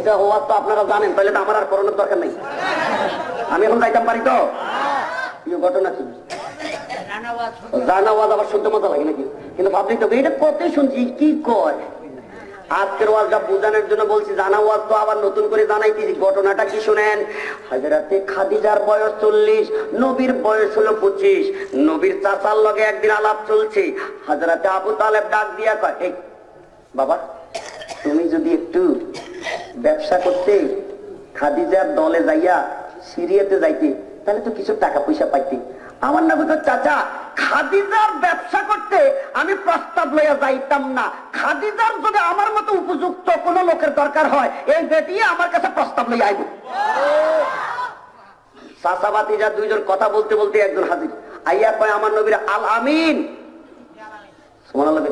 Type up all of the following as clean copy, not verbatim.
দুইটা ওয়াজ তো আপনারা জানেন, তাহলে তো আমার আর করোনার দরকার নেই। আমি এখন যাইতাম পারি তো। ঘটনা কি জানা ওয়াজ আবার শুনতে মজা লাগে নাকি? কিন্তু পাবলিক তো এটা কত শুনছি কি কয়। আজকের ওয়াজটা বোঝানোর জন্য বলছি, জানা ওয়াজ তো আবার নতুন করে জানাইতেছি। ঘটনাটা কি শুনেন। হযরতে খাদিজার বয়স 40, নবীর বয়স হলো 25। নবীর চাচার লগে একদিন আলাপ চলছে। হযরতে আবু তালেব ডাক দিয়া কয়, এই বাবা, তুমি যদি একটু ব্যবসা করতে, খাদিজার দলে যাইয়া সিরিয়াতে যাইতে, তাহলে তো কিছু টাকা পয়সা পাইতে। আমার নবী কয়, চাচা, খাদিজার ব্যবসা করতে আমি প্রস্তাব লইয়া যাইতাম না। খাদিজার যদি আমার মতো উপযুক্ত কোন লোকের দরকার হয়, এই বেটি আমার কাছে প্রস্তাব লইয়া আইব। চাচা ভাতিজা দুইজন কথা বলতে বলতে একজন হাজির আইয়া কয়, আমার নবীর আল আমিন। সুবহানাল্লাহ।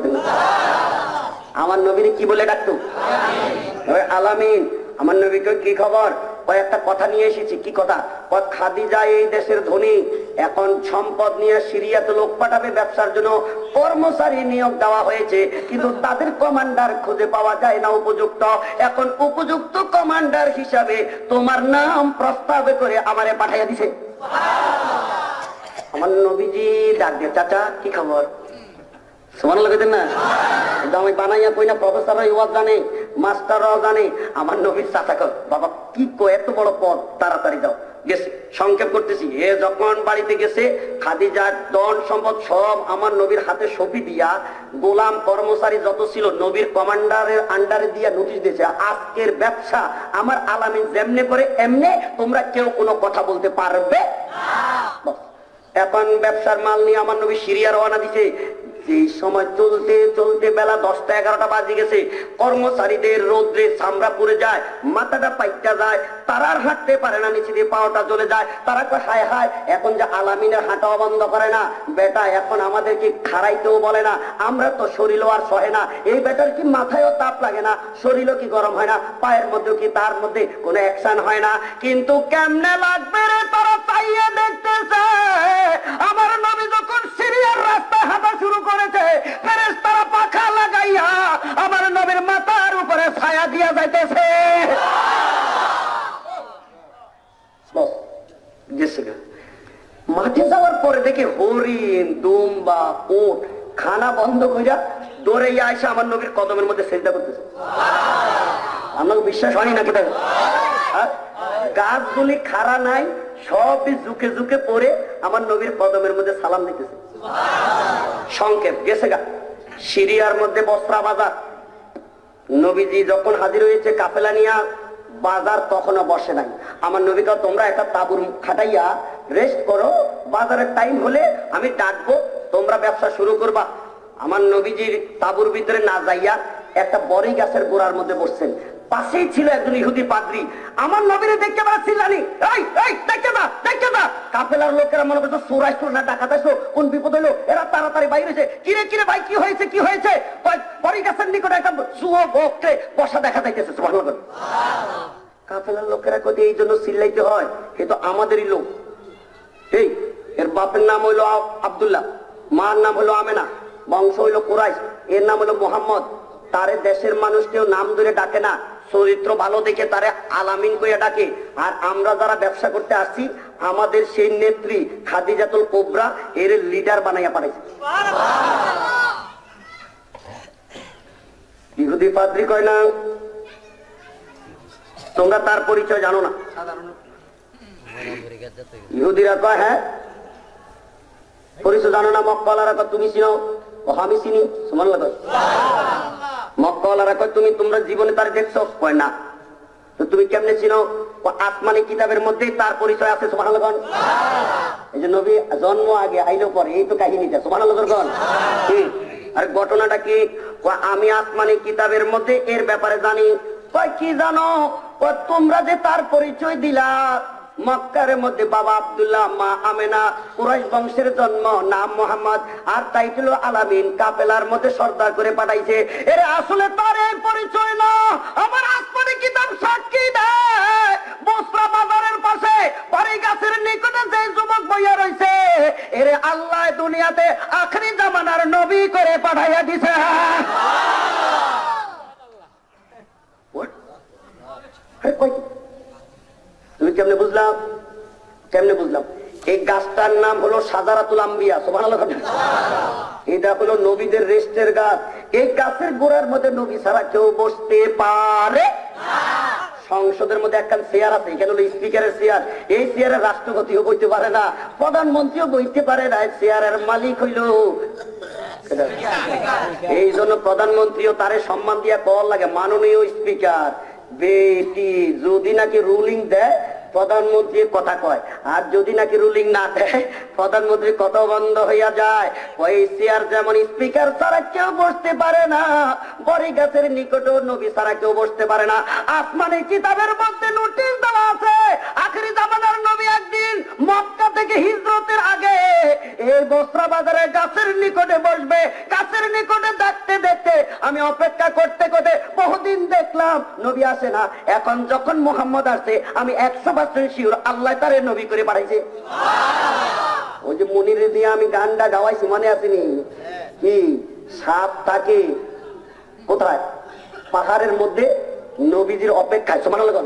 আমার নবীর কি বলে ডাকতো? আল আমিন। আমার নবীকে কি খবর? কয়েকটা কথা নিয়ে এসেছি। কি কথা? খাদিজা এই দেশের ধনী, এখন সম্পদ নিয়ে সিরিয়াতে লোক পাঠাবে ব্যবসার জন্য, কর্মচারী নিয়োগ দেওয়া হয়েছে, কিন্তু তাদের কমান্ডার খুঁজে পাওয়া যায় না উপযুক্ত। এখন উপযুক্ত কমান্ডার হিসাবে তোমার নাম প্রস্তাবে করে আমারে পাঠাইয়া দিছে। আমার নবীজি ডাক দিয়ে, চাচা কি খবর? সমান লাগতেন না? আমি বানাইয়া কই না, প্রফেসররা ওয়াজ জানে, মাস্টাররাও জানে। আমার নবীর চাচা কয়, বাবা কি কয়, এত বড় পদ, তাড়াতাড়ি যাও। গেছে, সংক্ষেপ করতেছি। এ যখন বাড়িতে গেছে, খাদিজার ধন সম্পদ সব আমার নবীর হাতে সঁপি দিয়া, গোলাম কর্মচারী যত ছিল নবীর কমান্ডারের আন্ডারে দিয়া নোটিশ দিয়েছে, আজকের ব্যবসা আমার আলামিন যেমনে করে এমনে তোমরা কেউ কোনো কথা বলতে পারবে। এখন ব্যবসার মাল নিয়ে আমার নবী সিরিয়া রওনা দিছে। এই সময় চলতে চলতে বেলা 10টা 11টা বাজে গেছে। কর্মচারীদের রোদ্রে চামড়া পুড়ে যায়, মাথাটা পাইটা যায়, তারা আর হাঁটতে পারে না, নিচে দিয়ে পাওয়াটা জ্বলে যায়। তারা কয়, হায় হায়, এখন যে আলামিনের হাঁটাও বন্ধ করে না বেটা, এখন আমাদেরকে খাড়াইতেও বলে না, আমরা তো শরীরও আর সহে না। এই বেটার কি মাথায়ও তাপ লাগে না, শরীরও কি গরম হয় না, পায়ের মধ্যেও কি তার মধ্যে কোনো অ্যাকশন হয় না। কিন্তু কেমনে লাগবে রে, তারা চাইয়ে দেখতেছে। আমার নবী যখন সিরিয়ার রাস্তায় হাঁটা শুরু করেছে, ফেরেশতারা পাখা লাগাইয়া আমার নবীর মাথার উপরে ছায়া দিয়া যাইতেছে। মাঠে যাওয়ার পরে দেখে হরিণ, দুম্বা, উট খানা বন্ধ কইরা দৌড়ে আইসা আমার নবীর কদমের মধ্যে সেজদা করতেছে। আপনাকে বিশ্বাস হয়নি নাকি? গাছগুলি খাড়া নাই, সবই ঝুঁকে ঝুঁকে পড়ে আমার নবীর কদমের মধ্যে সালাম দিতেছে। সংক্ষেপ গেছে গা। সিরিয়ার মধ্যে বস্ত্রা বাজার। নবীজি যখন হাজির হয়েছে কাফেলা নিয়া, বাজার তখনও বসে নাই। আমার নবীকে, তোমরা একটা তাঁবুর খাটাইয়া রেস্ট করো, বাজারের টাইম হলে আমি ডাকবো, তোমরা ব্যবসা শুরু করবা। আমার নবীজির তাঁবুর ভিতরে না যাইয়া একটা বড়ই গাছের গোড়ার মধ্যে বসছেন। পাশেই ছিল একজন ইহুদি পাদ্রী। আমার নবীরে দেখতে পাচ্ছিলানি, এই এই দেখতে দা, দেখতে দা। কাফেলার লোকেরা মনে করছে চোর আসলো না ডাকাত আসলো, কোন বিপদ হলো। এরা তাড়াতাড়ি বাইরে এসে, কিরে কিরে ভাই কি হয়েছে, কি হয়েছে? বড়ই গাছের নিকটে একটা যুবককে বসা দেখা যাইতেছে। সুবহানাল্লাহ। কাফেলার লোকেরা কই এই জন্য চিল্লাইতে হয়, এ তো আমাদেরই লোক। এই এর বাপের নাম হইলো আব্দুল্লাহ, মার নাম হলো আমেনা, বংশ হইলো কুরাইশ, এর নাম হলো মুহাম্মদ। তারে দেশের মানুষ কেউ নাম ধরে ডাকে না, চরিত্র ভালো দেখে তারে আলামিন কইয়া ডাকে। আর আমরা যারা ব্যবসা করতে আসছি, আমাদের সেই নেত্রী খাদিজাতুল কুবরা এর লিডার বানাইয়া পাঠাইছে। ইহুদি পাদ্রী কয় না, তোমরা তার পরিচয় জানো না। ইহুদিরা কয়, হ্যাঁ পরিচয় জানো না। মক্কাওয়ালারা কয়, তুমি চিনো? আমি চিনি। সুবহানাল্লাহ। মক্কাওয়ালারা কয়, তোমরা জীবনে তার দেখছো? কয় না। তো তুমি কেমনে চিনো? আসমানি কিতাবের মধ্যেই তার পরিচয় আছে। সুবহানাল্লাহ। এই যে নবী জন্ম আগে আইলো পরে, এই তো কাহিনীটা। সুবহানাল্লাহ। আর ঘটনাটা কি? আমি আসমানি কিতাবের মধ্যে এর ব্যাপারে জানি। কয় কি জানো? তোমরা যে তার পরিচয় দিলা, মক্কার মধ্যে বাবা আব্দুল্লাহ, মা আমেনা, কুরাইশ বংশের জন্ম, নাম মোহাম্মদ, আর টাইটেল আলামিন, কাফেলার মধ্যে সর্দার করে পাঠাইছে। এর আসলে তার এই পরিচয় না। আমার আসমানি কিতাব সাক্ষী দেয়, বস্ত্রা বাজারের পাশে বড়ই গাছের নিকটে যে যুবক বইয়া রয়েছে, এর আল্লাহ দুনিয়াতে আখরি জামানার নবী করে পাঠাইয়া দিছে। আরে কয় কি? তুমি কেমনে বুঝলাম? কেমনে বুঝলাম? এই গাছটার নাম হলো সাজারাতুল আম্বিয়া। সুবহানাল্লাহ। এটা হলো নবীদের রেস্টের গাছ। এই গাছের গোড়ার মধ্যে নবী ছাড়া কেউ বসতে পারে না। সংসদের মধ্যে একটা চেয়ার আছে, এখানে হলো স্পিকারের চেয়ার। এই চেয়ারের রাষ্ট্রপতিও বইতে পারে না, প্রধানমন্ত্রীও বইতে পারে না। চেয়ারের মালিক হইল, এই জন্য প্রধানমন্ত্রীও তারে সম্মান দিয়া কল লাগে মাননীয় স্পিকার। বেটি যদি নাকি রুলিং দেয় প্রধানমন্ত্রী কথা কয়, আর যদি নাকি রুলিং না দেয় প্রধানমন্ত্রী কত বন্ধ হইয়া যায়। ওই চেয়ার যেমন স্পিকার ছাড়া কেউ বসতে পারে না, বড়ি গাছের নিকটও নবী ছাড়া কেউ বসতে পারে না। আসমানি কিতাবের মধ্যে নোটিশ দেওয়া আছে, আখিরি জামানার নবী একদিন মক্কা থেকে হিজরতের আগে এই বস্ত্রা বাজারে গাছের নিকটে বসবে। গাছের নিকটে দেখতে দেখতে আমি অপেক্ষা করতে করতে বহুদিন দেখলাম নবী আসে না। এখন যখন মুহাম্মদ আসছে আমি 100% শিওর আল্লাহ তারে নবী করে পাঠাইছে। ওই যে মনিরে দিয়ে আমি গানটা গাওয়াইছি, মনে আসেনি? কি সাপ থাকে কোথায়? পাহাড়ের মধ্যে, নবীজির অপেক্ষায়। সুবহানাল্লাহ।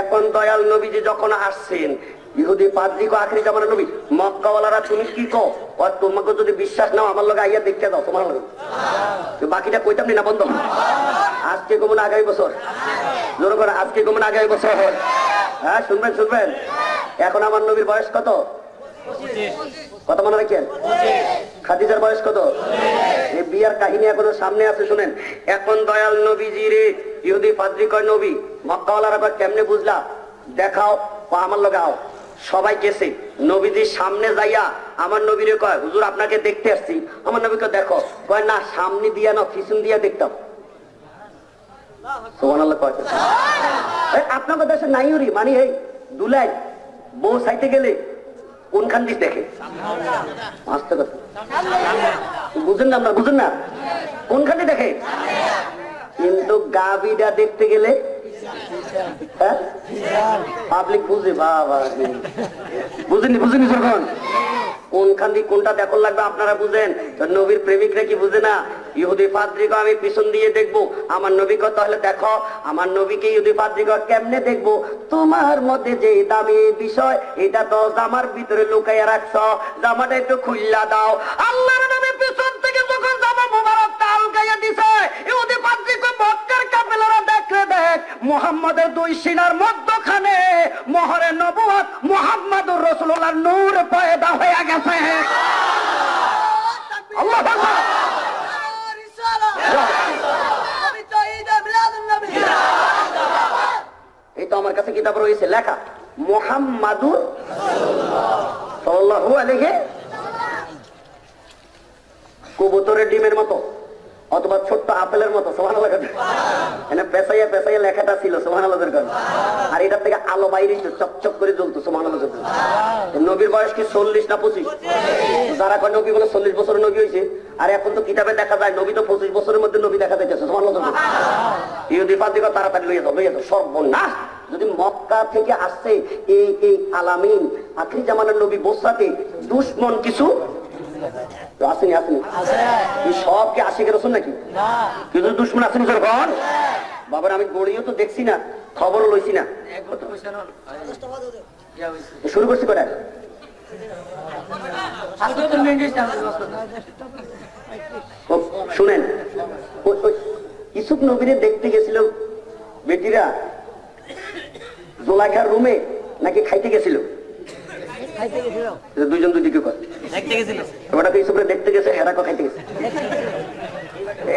এখন দয়াল নবীজি যখন আসছেন, ইহুদি পাদ্রী কো আখিরি জামানার নবী, মক্কাওয়ালারা তুমি কি কো? আর তোমাকে যদি বিশ্বাস নাও আমার লগে আইয়া দেখতে দাও। সুবহানাল্লাহ। বাকিটা কইতাম না বন্ধ। আজকে কমন আগামী বছর, জোর করে আজকে কমন আগামী বছর। হ্যাঁ শুনবেন শুনবেন। এখন আমার নবীর বয়স কত? কত মনে রাখেন? খাদিজার বয়স কত? এই বিয়ার কাহিনী এখনো সামনে আছে, শুনেন। এখন দয়াল নবীজি রে ইহুদি পাদ্রী কয় নবী, মক্কাওয়ালারা কয় কেমনে বুঝলা? দেখাও। আমার লগে আও। সবাই গেছে, নবীজির সামনে যাইয়া আমার নবীরে কয় হুজুর আপনাকে দেখতে আসছি। আমার নবীকে দেখো, কয় না সামনে দিয়া না পিছন দিয়া দেখতাম। সুবহানাল্লাহ। কয় আপনাদের দেশে নাইউরি মানে এই দুলাই বউ সাইতে গেলে কোনখান দিয়ে দেখে? আসতে কথা বুঝেন না, আপনার বুঝেন না কোনখানে দেখে? কিন্তু গাবিটা দেখতে গেলে পাবলিক বুঝে। বাবা বুঝেনি, বুঝেনি যখন কোনখান দিয়ে কোনটা দেখো লাগবে আপনারা বুঝেন। নবীর প্রেমিকরা কি বুঝে না? ইহুদি পাদ্রীকে আমি পিছন দিয়ে দেখবো, আমার নবীকে তাহলে দেখো। আমার নবীকে ইহুদি পাদ্রীকে কেমনে দেখবো? তোমার মধ্যে যে দামি বিষয় এটা তো জামার ভিতরে লুকাইয়া রাখছ, জামাটা একটু খুললা দাও। আল্লাহর নবী পিছন থেকে যখন জামা মুবারক তাল গাইয়া দিছে, ইহুদি পাদ্রীকে মক্কার কাফেলারা দেখলে দেখ মুহাম্মাদের দুই সিনার মধ্যখানে মোহরে নবুয়ত মুহাম্মাদুর রাসূলুল্লাহর নূর পয়দা হয়ে গেছে। আল্লাহু আকবার। এই তো আমার কাছে কিতাব রয়েছে লেখা মুহাম্মাদুর সাল্লাল্লাহু আলাইহি। কবুতরের ডিমের মতো অথবা ছোট্ট আপেলের মতো। সুবহানাল্লাহ। এনে পেছাইয়া পেছাইয়া লেখাটা ছিল। সুবহানাল্লাহ। আর এটার থেকে আলো বাইরে চকচক করে জ্বলতো। সুবহানাল্লাহ। নবীর বয়স কি 40 না 25? যারা কয় নবী বলে 40 বছর নবী হয়েছে, আর এখন তো কিতাবে দেখা যায় নবী তো 25 বছরের মধ্যে নবী দেখা যাইতেছে। সুবহানাল্লাহ। ইহুদি পাদ্রীকে তাড়াতাড়ি লইয়া যাও, লইয়া যাও। সর্বনাশ! যদি মক্কা থেকে আসছে এই আলামিন আখিরি জামানার নবী বসরাতে দুশমন কিছু আসেনি, আসেনি সব কি আশিকের রসুল নাকি? কিন্তু দুশমন আসেনি যখন। বাবার আমি গড়িও তো দেখছি না, খবরও লইছি না। শুরু করছি করে শুনেন, ইসুফ নবীরে দেখতে গেছিল বেটিরা জোলাইখার রুমে নাকি খাইতে গেছিল? দুইজন দুদিকে দেখতে গেছে, হেরাকো খাইতে গেছে।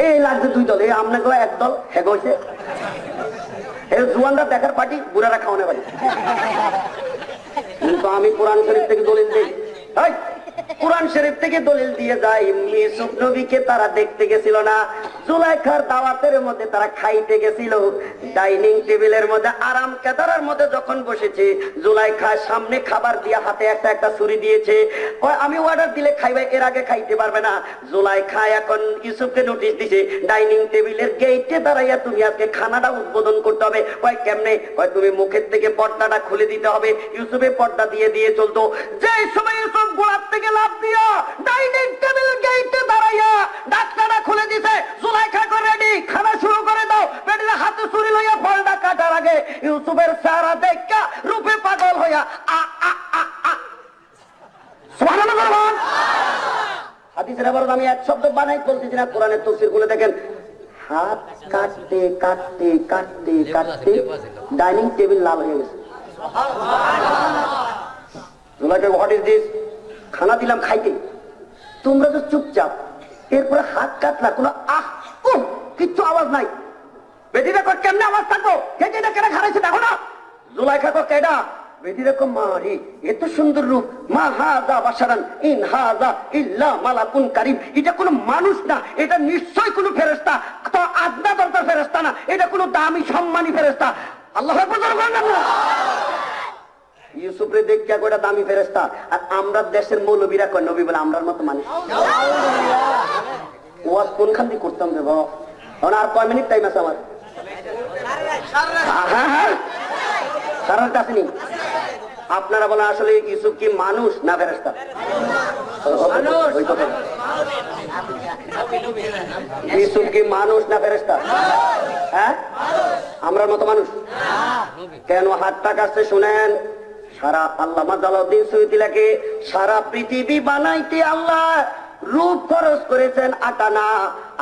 এই লাগছে দুই দল, এই আপনাকে এক দল হেগ হয়েছে। জুয়ানরা দেখার পার্টি, বুড়ারা খাওয়ানো পার্টি। কিন্তু আমি কোরআন শরীফ থেকে দলিল দিই, কোরআন শরীফ থেকে দলিল দিয়ে যাই ইউসুফ নবীকে তারা দেখতে গেছিল না, জুলাইখার দাওয়াতের মধ্যে তারা খাইতে গেছিল। ডাইনিং টেবিলের মধ্যে আরাম কেদারার মধ্যে যখন বসেছে, জুলাইখার সামনে খাবার দিয়ে হাতে একটা একটা ছুরি দিয়েছে। আমি অর্ডার দিলে খাইবে, এর আগে খাইতে পারবে না। জুলাইখা এখন ইউসুফকে নোটিশ দিছে, ডাইনিং টেবিলের গেটে দাঁড়াইয়া তুমি আজকে খানাটা উদ্বোধন করতে হবে। কয় কেমনে? কয় তুমি মুখের থেকে পর্দাটা খুলে দিতে হবে। ইউসুফে পর্দা দিয়ে দিয়ে চলতো। যে সময় ইউসুফ গোড়ার থেকে লাভ দিয়া ডাইনিং টেবিল গেটে দাঁড়াইয়া ডাক্তারটা খুলে দিছে, জুলাইখা করে রেডি, খানা শুরু করে দাও। বেটিরা হাতে ছুরি লইয়া ফলটা কাটা ইউসুফের চেহারা দেখা রূপে পাগল হইয়া সুবহানাল্লাহ। হাদিসের আবার আমি এক শব্দ বানাই বলতেছি না, কোরআনের তাফসীর গুলো দেখেন, হাত কাটতে কাটতে কাটতে কাটতে ডাইনিং টেবিল লাল হয়ে গেছে। What is this? খানা দিলাম খাইতে, তোমরা তো চুপচাপ, এরপরে হাত কাটলা, কোনো কিচ্ছু আওয়াজ নাই। বেদিরা কর কেমনে আওয়াজ থাকবো? কেটে কেটে খারাইছে দেখো না। জুলাইখা কর কেডা? বেদিরা কর মারি, এত সুন্দর রূপ, মা হাযা বাশারান ইন হাযা ইল্লা মালাকুন কারীম। এটা কোনো মানুষ না, এটা নিশ্চয়ই কোনো ফেরেশতা। তো আদনা দরকার ফেরেশতা না, এটা কোনো দামি সম্মানী ফেরেশতা। আল্লাহু আকবার বলেন না। ইউসুফরে দেখিয়া গোটা দামি ফেরেশতা, আর আমরা দেশের মৌলবীরা কয় নবী বলে আমরার মতো মানুষ। ওয়াজ কোনখান দিয়ে করতাম রে বাবা? আর কয় মিনিট টাইম আছে আমার? সারার কাছে নি। আপনারা বলেন আসলে ইউসুফ কি মানুষ না ফেরেশতা? ইউসুফ কি মানুষ না ফেরেশতা? হ্যাঁ, আমরার মতো মানুষ। কেন হাতটা কাছে শুনেন, সারা আল্লামা জালাউদ্দিন সুয়ুতী লেখে, সারা পৃথিবী বানাইতে আল্লাহ রূপ খরচ করেছেন 8 আনা,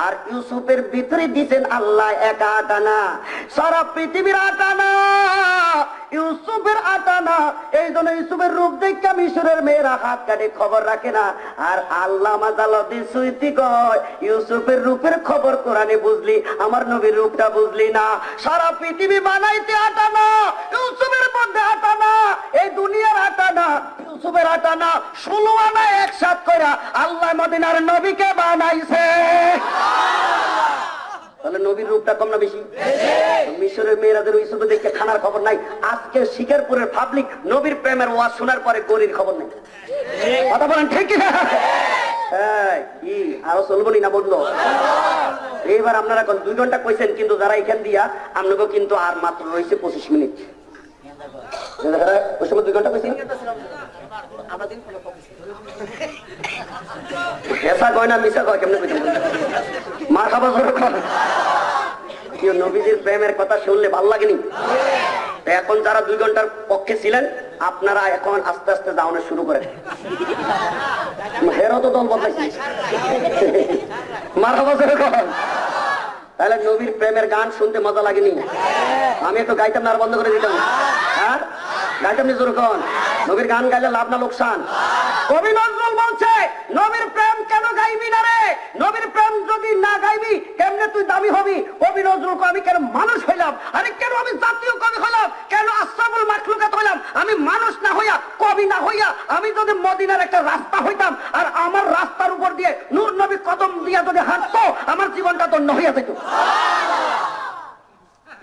আর ইউসুফের ভিতরে দিয়েছেন আল্লাহ 1 আনা। সারা পৃথিবীর 8 আনা, ইউসুফের 8 আনা। এই জন্য ইউসুফের রূপ দেখে মিশরের মেয়েরা হাত কাটে, খবর রাখে না। আর আল্লামা জালাউদ্দিন সুয়ুতী কয়, ইউসুফের রূপের খবর কোরআনে বুঝলি, আমার নবীর রূপটা বুঝলি না। সারা পৃথিবী বানাইতে 8 আনা, ইউসুফের মধ্যে 8 আনা, এই দুনিয়ার 8 আনা, ইউসুফের 8 আনা, 16 আনা একসাথ কইরা আল্লাহ মদিনার নবীকে বানাইছে। তাহলে নবীর রূপটা কম না বেশি? মিশরের মেয়েরাদের ইউসুফে দেখে খানার খবর নাই। আজকে শিকারপুরের পাবলিক নবীর প্রেমের ওয়াজ শোনার পরে গরির খবর নেই। কথা বলেন ঠিক কিনা? কি আরো চলবো না বললো? এইবার আপনারা 2 ঘন্টা কইছেন, কিন্তু যারা এখান দিয়া আপনাকে কিন্তু আর মাত্র রয়েছে 25 মিনিট। ওই সময় 2 ঘন্টা কইছেন, এসা কয় না মিশা কয়, কেমনে কইতেন? মার খাবার নবীজির প্রেমের কথা শুনলে ভাল লাগেনি? এখন যারা 2 ঘন্টার পক্ষে ছিলেন, আপনারা এখন আস্তে আস্তে যাওয়া শুরু করেন। হেরও তো দল বদলাইছে। মার খাবার তাহলে নবীর প্রেমের গান শুনতে মজা লাগেনি? আমি একটু গাইতাম না, আর বন্ধ করে দিতাম। হ্যাঁ, গাইতাম নি জোরক্ষণ? নবীর গান গাইলে লাভ না লোকসান? কবি নজরুল বলছে, নবীর প্রেম কেন গাইবি না রে? নবীর প্রেম যদি না গাইবি কেমনে তুই দামি হবি? কবি নজরুল আমি কেন মানুষ হইলাম? আরে কেন আমি জাতীয় কবি হইলাম? কেন আশরাফুল মাখলুকাত হইলাম? আমি মানুষ না হইয়া, কবি না হইয়া, আমি যদি মদিনার একটা রাস্তা হইতাম, আর আমার রাস্তার উপর দিয়ে নূর নবী কদম দিয়া যদি হাঁটতো, আমার জীবনটা ধন্য হইয়া যেত।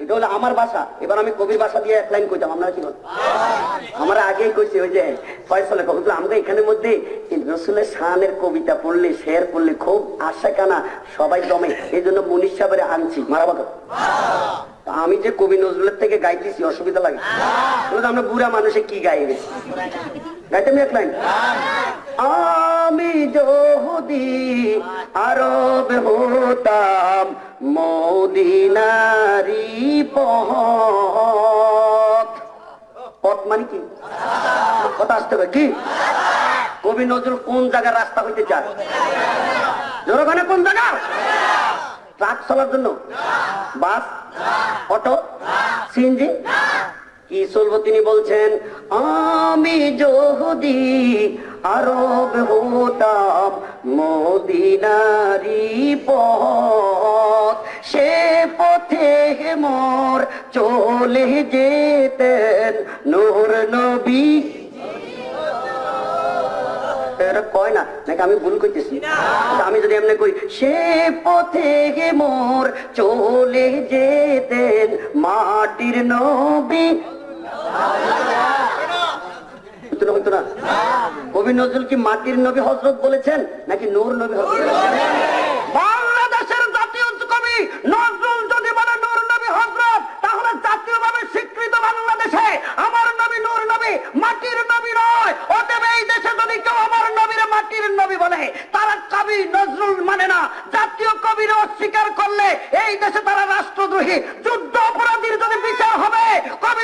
এটা হলো আমার ভাষা। এবার আমি কবির ভাষা দিয়ে 1 লাইন কইতাম, আপনারা কি বলেন? আমরা আগেই কইছি, ওই যে ফয়সালের কবিতা, আমরা এখানের মধ্যে রসুলের শানের কবিতা পড়লে, শের পড়লে খুব আশাকানা সবাই জমে। এই জন্য মুনিশ সাহেবের আনছি মারাবাদ। আমি যে কবি নজরুলের থেকে গাইতেছি, অসুবিধা লাগে? আমরা বুড়া মানুষে কি গাইবে? গাইতাম 1 লাইন। আমি যদি আরব হতাম, মদিনারি পথ। পথ মানে কি? কথা আসতে হবে কি? কবি নজরুল কোন জায়গার রাস্তা হইতে চায়? জনগণে কোন জায়গা? ট্রাক চলার জন্য? বাস, অটো, সিএনজি কি চলবো? তিনি বলছেন, আমি যদি আরব হতাম, মদিনারি পথ, সে পথে মোর চলে যেতেন নূর নবী। কয় না নাকি আমি ভুল করতেছি? আমি যদি এমনি কই, সে পথে মোর চলে যেতেন মাটির নবী, হইতো না? কবি নজরুল কি মাটির নবী হযরত বলেছেন নাকি নূর নবী হযরত? বাংলাদেশের জাতীয় কবি নজরুল যদি বলে নূর নবী হযরত, তাহলে জাতীয়ভাবে স্বীকৃত বাংলাদেশে আমার নবী নূর নবী, মাটির নবী নয়। অতএব এই দেশে যদি কেউ আমার নবীর মাটির নবী বলে, তারা কবি নজরুল মানে না। জাতীয় কবির অস্বীকার করলে এই দেশে তারা রাষ্ট্রদ্রোহী। যুদ্ধ অপরাধীর যদি বিচার হবে, কবি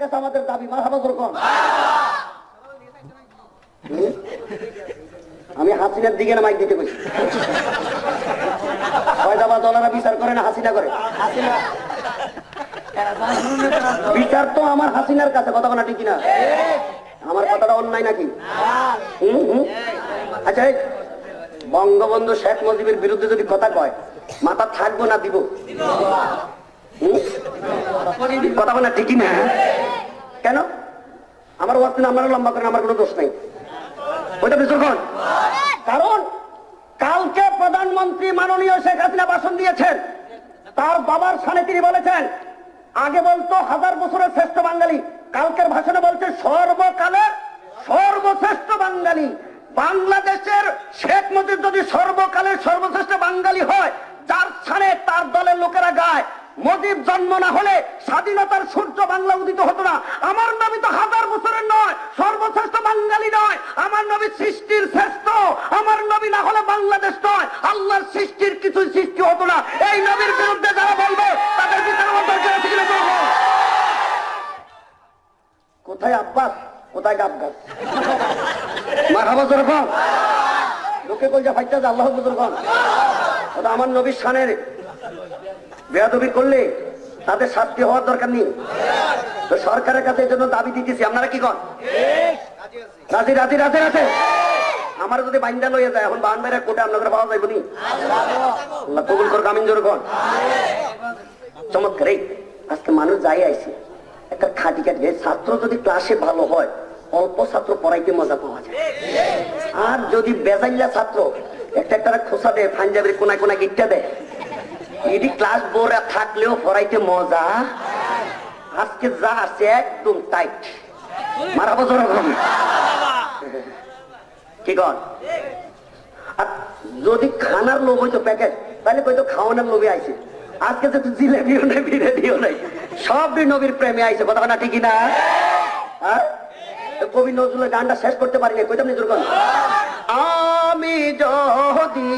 কাছে আমাদের দাবি, মারহাবা জোর কর। আমি হাসিনার দিকে না মাইক দিতে বসি, ফয়দাবাদ ওনারা বিচার করে না হাসিনা করে। বিচার তো আমার হাসিনার কাছে, কথা বলা ঠিক না? আমার কথাটা অন্যায় নাকি? আচ্ছা, বঙ্গবন্ধু শেখ মুজিবের বিরুদ্ধে যদি কথা কয়, মাথা থাকবো না দিব? কথা বলা ঠিকই না? কেন? আমার ওয়াজ না আপনারা লম্বা করেন, আমার কোনো দোষ নাই। ওইটা বিচার কর। কারণ কালকে প্রধানমন্ত্রী মাননীয় শেখ হাসিনা ভাষণ দিয়েছেন, তার বাবার সামনে তিনি বলেছেন, আগে বলতো 1000 বছরের শ্রেষ্ঠ বাঙালি, কালকের ভাষণে বলছে সর্বকালের সর্বশ্রেষ্ঠ বাঙালি। বাংলাদেশের শেখ মুজিব যদি সর্বকালের সর্বশ্রেষ্ঠ বাঙালি হয়, যার স্থানে তার দলের লোকেরা গায়, মুজিব জন্ম না হলে স্বাধীনতার সূর্য বাংলা উদিত হতো না। আমার নবী তো 1000 বছরের নয়, সর্বশ্রেষ্ঠ বাঙালি নয়, আমার নবী সৃষ্টির শ্রেষ্ঠ। আমার নবী না হলে বাংলাদেশ নয়, আল্লাহর সৃষ্টির কিছু সৃষ্টি হতো না। এই নবীর বিরুদ্ধে যারা বলবে তাদের বিচার কোথায় আব্বাস, কোথায় গাবগাছ? মারহাবা জোর কর। লোকে বলছে ফাইটা যে আল্লাহ জোর কর। ওটা আমার নবীর শানের বেয়াদবি করলে তাদের শাস্তি হওয়ার দরকার নেই। তো সরকারের কাছে এই জন্য দাবি দিতেছি, আপনারা কি করেন? রাজি রাজি রাজি রাজি। আমার যদি বাইন্দা লইয়া যায়, এখন বাহান বাইরের কোটে আপনাদের পাওয়া যাইব নি? আল্লাহ কবুল কর, কামিন জোর কর। চমৎকার। এই আজকে মানুষ যাই আইছে একটা খাটি খাটি, ছাত্র যদি ক্লাসে ভালো হয়, অল্প ছাত্র পড়াইতে মজা পাওয়া যায়। আর যদি বেজাইলা ছাত্র একটা একটা খোসা দেয়, পাঞ্জাবের কোনায় কোনায় গিটটা দেয়, এটি ক্লাস বোরা থাকলেও পড়াইতে মজা। আজকে যা আছে একদম টাইট। মারাবো জোর কি কর? আর যদি খানার লোভ হইতো প্যাকেট, তাহলে কইতো খাওয়ানোর লোভে আইছে। আজকে তো জিলেবিও নাই, বিরিয়ানিও নাই, সবই নবীর প্রেমে আইছে। কথা না ঠিকই না? কবি নজরুলের গানটা শেষ করতে পারিনি, কইতাম নিজের গান। আমি যদি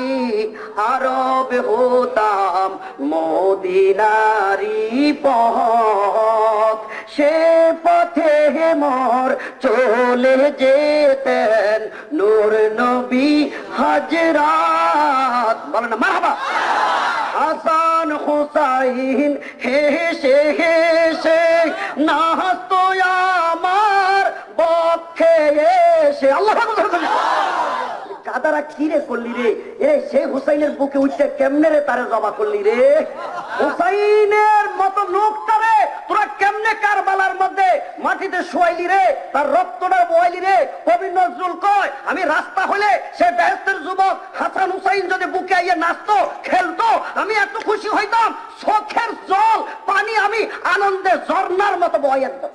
আরব হতাম মদিনারি পথ, সে পথে মোর চলে যেতেন নূর নবী হযরত। বলেন না মারহাবা। হাসান হুসাইন হেসে হেসে নাচতো আমার বক্ষে এসে। আল্লাহ কাদারা কিরে করলি রে? এ সে হুসাইনের বুকে উঠতে কেমনে রে তারে জমা করলি রে? হুসাইনের মতো লোকটারে তোরা কেমনে কারবালার মধ্যে মাটিতে শোয়াইলি রে? তার রক্তটা বইলি রে? কবি নজরুল কয়, আমি রাস্তা হলে সে বেহেশতের যুবক হাসান হুসাইন যদি বুকে আইয়ে নাচতো খেলতো, আমি এত খুশি হইতাম, চোখের জল পানি আমি আনন্দে ঝর্ণার মতো বয়ে দিতাম।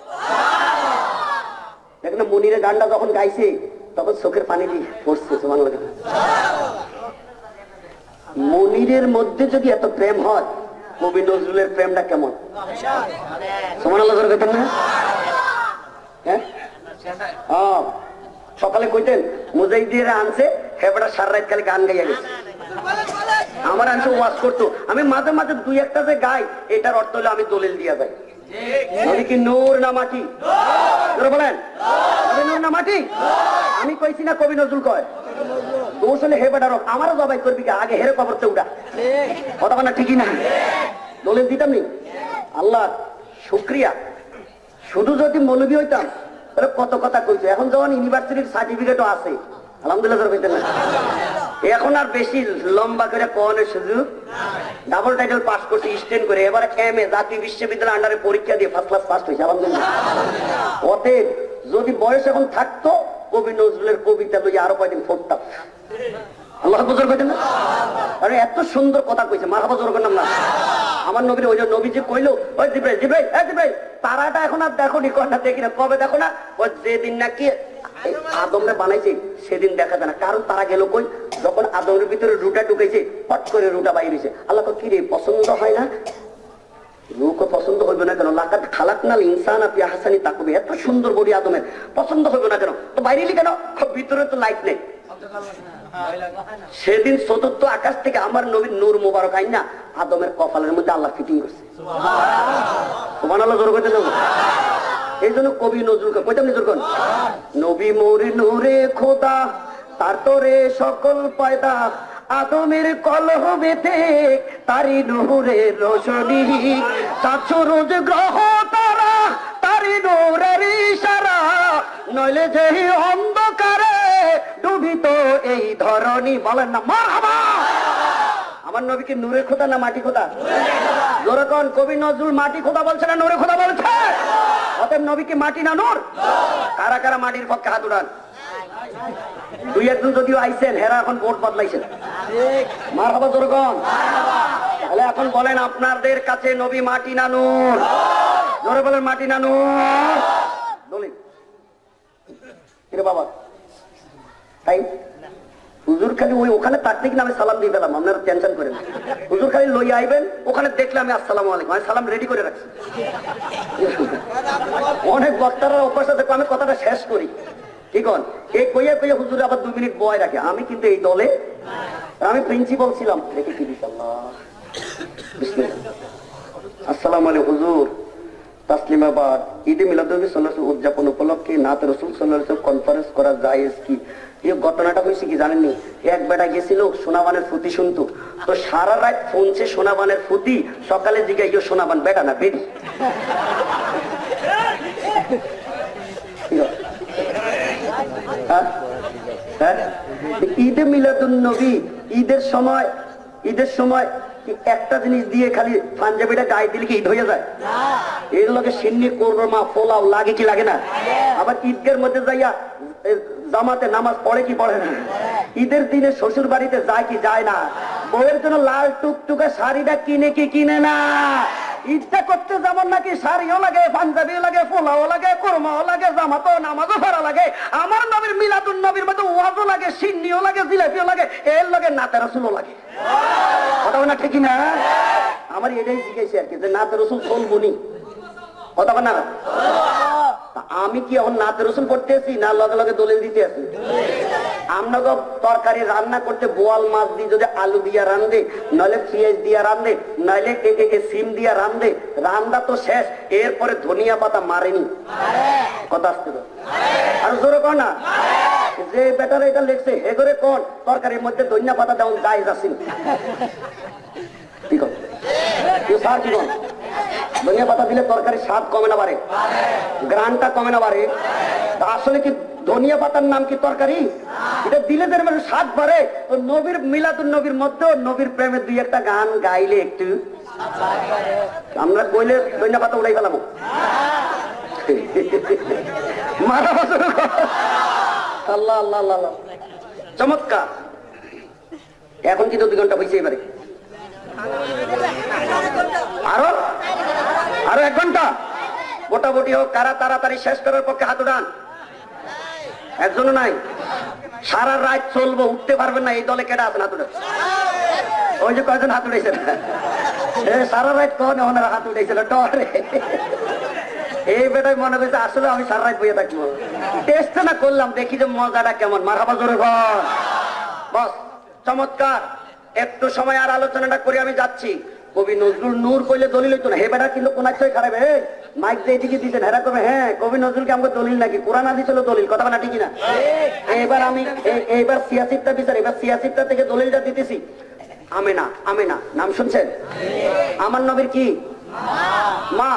দেখেন মনিরের গানটা যখন গাইছে তখন চোখের পানি দিয়ে পড়ছে। মনিরের মধ্যে যদি এত প্রেম হয়, কবি নজরুলের প্রেমটা কেমন? সুবহানাল্লাহ করতেন না? হ্যাঁ, সকালে কইতেন মুজাহিদিরা আনছে, হেবড়া সারা রাত খালি গান গাইয়া গেছে। আমার আনছে ওয়াজ করতো, আমি মাঝে মাঝে দুই একটা যে গাই, এটার অর্থ হলো আমি দলিল দিয়া যাই। নবী কি নূর না মাটি? বলেন, নবী নূর না মাটি? আমি কইছি না কবি নজরুল কয়? দোষ হলে হে বেটার আমারও জবাই করবি, আগে হেরে কবরতে উঠা। কথা বলা ঠিকই না? দলিল দিতাম নি? আল্লাহ শুক্রিয়া, শুধু যদি মৌলবী হইতাম তাহলে কত কথা কইতো। এখন যখন ইউনিভার্সিটির সার্টিফিকেটও আছে, আলহামদুলিল্লাহ কইতেন না। এখন আর বেশি লম্বা করে কোনের সুযোগ, ডাবল টাইটেল পাস করছি স্ট্যান্ড করে, এবার এমএ জাতীয় বিশ্ববিদ্যালয় আন্ডারে পরীক্ষা দিয়ে ফার্স্ট ক্লাস পাস হয়েছে, আলহামদুলিল্লাহ। অতএব যদি বয়স এখন থাকতো, কবি নজরুলের কবিতা লইয়া আরো কয়দিন পড়তাম। আল্লাহ বুঝর কইতেন না? আরে এত সুন্দর কথা কইছে, মারহাবা জোর করলাম না? আমার নবীর ওই যে নবীজি কইলো, ওই জিব্রাইল জিব্রাইল জিব্রাইল তারাটা এখন আর দেখো নি, কন্যা দেখি না, কবে দেখো না? ওই যেদিন নাকি আদমরে বানাইছে সেদিন দেখা যায় না। কারণ তারা গেল কই? যখন আদমের ভিতরে রুটা ঢুকাইছে, পট করে রুটা বাইরে হয়েছে। আল্লাহ কি রে পছন্দ হয় না? রুকও পছন্দ হইবে না কেন? লাকাদ খালাকনাল ইনসানা ফি আহসানি তাকওয়িম, এত সুন্দর বডি আদমের, পছন্দ হইবে না কেন? তো বাইরে কেন? ভিতরে তো লাইট নেই। সেদিন চতুর্থ আকাশ থেকে আমার নবীর নূর মুবারক আইনা আদমের কপালের মধ্যে আল্লাহ ফিটিং করছে। সুবহানাল্লাহ জোরে কইতে দেব। এই জন্য কবি নজরুল কইতাম নজরুল কোন নবী মোরে নূরে খোদা তার তোরে সকল পয়দা আদমের কলহ বেতে তারি নূরে রোশনী চাঁদ রোজ গ্রহ তারা তারি নূরের ইশারা নইলে যে অন্ধকারে ডুবিত এই ধরনী বলেন না মারহাবা। আমার নবীকে নূরে খোদা না মাটি খোদা? জোরে কোন কবি নজরুল মাটি খোদা বলছে না নূরে খোদা বলছে? অতএব নবীকে মাটি না নূর? কারা কারা মাটির পক্ষে হাত উঠান? দুই একজন যদিও আইছেন, হেরা এখন ভোট বদলাইছেন। মারহাবা জোরে কোন। তাহলে এখন বলেন আপনাদের কাছে নবী মাটি না নূর? জোরে বলেন মাটি না নূর? দলিল কিরে বাবা? তাই হুজুর খালি ওই ওখানে তাকতে কিনা আমি সালাম দিয়ে পেলাম, আপনারা টেনশন করেন। হুজুর খালি লইয়া আইবেন, ওখানে দেখলে আমি আসসালামু আলাইকুম, আমি সালাম রেডি করে রাখছি। অনেক বক্তারা অভ্যাস আছে, আমি কথাটা শেষ করি ঠিক এই কইয়া কইয়া হুজুর আবার 2 মিনিট বয় রাখে। আমি কিন্তু এই দলে, আমি প্রিন্সিপাল ছিলাম। দেখেছি আসসালামু আলাইকুম হুজুর, তাসলিমাবাদ ঈদে মিলাদুন্নবী সাল্লাল্লাহু আলাইহি উদযাপন উপলক্ষে নাত রাসূল সাল্লাল্লাহু আলাইহি ওয়াসাল্লাম কনফারেন্স করা জায়েজ কি? এই ঘটনাটা হয়েছে কি জানেননি? এক বেটা গেছিল সোনাবানের ফুতি শুনতো, তো সারা রাত ফোনছে সোনাবানের ফুতি, সকালে জিজ্ঞাসা ইয়ে সোনাবান বেটা না বেরি। ঈদে মিলাদুন্নবী ঈদের সময় একটা জিনিস দিয়ে খালি পাঞ্জাবিটা গায়ে দিলে কি ঈদ হয়ে যায়? এর লগে সিন্নি কোরমা পোলাও লাগে কি লাগে না? আবার ঈদের মধ্যে যাইয়া জামাতে নামাজ পড়ে কি পড়ে না? ঈদের দিনে শ্বশুর বাড়িতে যায় কি যায় না? বউয়ের জন্য লাল টুকটুকা শাড়িটা কিনে কি কিনে না? ঈদটা করতে যেমন নাকি শাড়িও লাগে, পাঞ্জাবিও লাগে, পোলাও লাগে, কোরমাও লাগে, জামাতো নামাজও পড়া লাগে, আমার নবীর মিলাদুন নবীর মধ্যে ওয়াজও লাগে, সিন্নিও লাগে, জিলাপিও লাগে, এর লগে নাতে রাসূলও লাগে। কথা বলে না ঠিকই না? আমার এটাই জিজ্ঞাসা আর কি যে নাতে রাসূল চলবো নি? কথা বলে না? আমি কি এখন নাতে রসুন পড়তেছি না লগে লগে দলিল দিতে আছি? আমরা তরকারি রান্না করতে বোয়াল মাছ দিয়ে যদি আলু দিয়া রান্ধে, নইলে পেঁয়াজ দিয়া রান্ধে, নইলে সিম দিয়া রান্ধে, রান্না তো শেষ, এরপরে ধনিয়া পাতা মারেনি। কথা আসতে আর জোরে কর না, যে বেটারা এটা লিখছে হে করে কোন তরকারির মধ্যে ধনিয়া পাতা দেওয়া জায়েজ আছে? ঠিক আছে স্যার, কি কোন ধনিয়া পাতা দিলে তরকারির স্বাদ কমে না বাড়ে, গ্রানটা কমে না বাড়ে? আসলে কি ধনিয়া পাতার নাম কি তরকারি? এটা দিলে যে স্বাদ বাড়ে। তো নবীর মিলাদুন নবীর মধ্যে নবীর প্রেমে 2-1টা গান গাইলে একটু আমরা কইলে ধনিয়া পাতা উড়াই ফেলাম। আল্লাহ আল্লাহ আল্লাহ, চমৎকার। এখন কিন্তু 2 ঘন্টা হয়েছে, এবারে আরো 1 ঘন্টা মোটামুটি হোক। কারা তাড়াতাড়ি শেষ করার পক্ষে হাত উঠান? একজনও নাই। সারা রাত চলবো, উঠতে পারবেন না এই দলে কেটে আছেন? হাত উঠে ওই যে কয়জন হাত উঠেছেন, সারা রাত কখন ওনারা হাত উঠেছিল টরে। এই বেটাই মনে করছে আসলে আমি সারা রাত বইয়ে থাকবো, টেস্ট না করলাম, দেখি যে মজাটা কেমন। মারহাবা জোরে বল। বস চমৎকার। একটু সময় আর আলোচনাটা করে আমি যাচ্ছি। কবি নজরুল নূর কইলে দলিল হইতো না। হে বেটা কিন্তু কোন খারাপ, হে মাইক দিয়ে এদিকে দিতেন, হেরা কবে হ্যাঁ কবি নজরুলকে আমাকে দলিল নাকি? কোরআন হাদিস হলো দলিল। কথা না ঠিকই না? এবার আমি এইবার সিয়াসিটটা বিচার, এবার সিয়াসিটটা থেকে দলিলটা দিতেছি। আমেনা, আমেনা নাম শুনছেন? আমার নবীর কি মা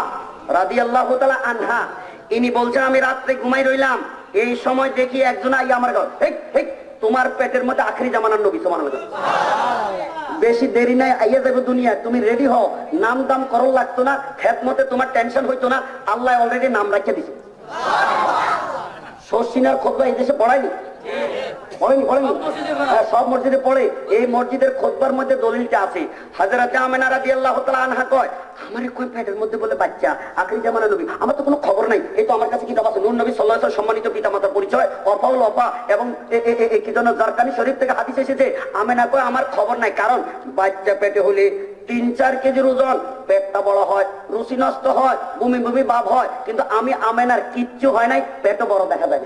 রাদিয়াল্লাহু তাআলা আনহা, ইনি বলছেন আমি রাত্রে ঘুমাই রইলাম, এই সময় দেখি একজন আই আমার ঘর, তোমার পেটের মধ্যে আখেরি জামানার নবী, সুবহানাল্লাহ, বেশি দেরি নাই আইয়া যাবে দুনিয়া, তুমি রেডি হও। নাম দাম করল লাগতো না, খেদমতে তোমার টেনশন হইতো না, আল্লাহ অলরেডি নাম রাখিয়ে দিছে। শর্ষিনার খুতবা এই দেশে পড়ায়নি? পড়েনি? সব মসজিদে পড়ে। এই মসজিদের খুতবার মধ্যে দলিলটা আছে। হযরতে আমেনা রাদিয়াল্লাহু তাআলা আনহা কয়, আমারে কই পেটের মধ্যে বলে বাচ্চা, আখেরি জামানার নবী, আমার তো কোনো খবর নাই। এই তো আমার কাছে কিতাব আছে, নূর নবী সাল্লাল্লাহু আলাইহি ওয়াসাল্লাম সম্মানিত পিতামাতার পরিচয়, অফাউল অফা এবং কি যেন জারকানি শরীফ থেকে হাদিস এসেছে। আমেনা কয় আমার খবর নাই, কারণ বাচ্চা পেটে হলে 3-4 কেজির ওজন, পেটটা বড় হয়, রুচি নষ্ট হয়, বমি বমি ভাব হয়, কিন্তু আমি আমেনার কিচ্ছু হয় নাই, পেটও বড় দেখা যায়।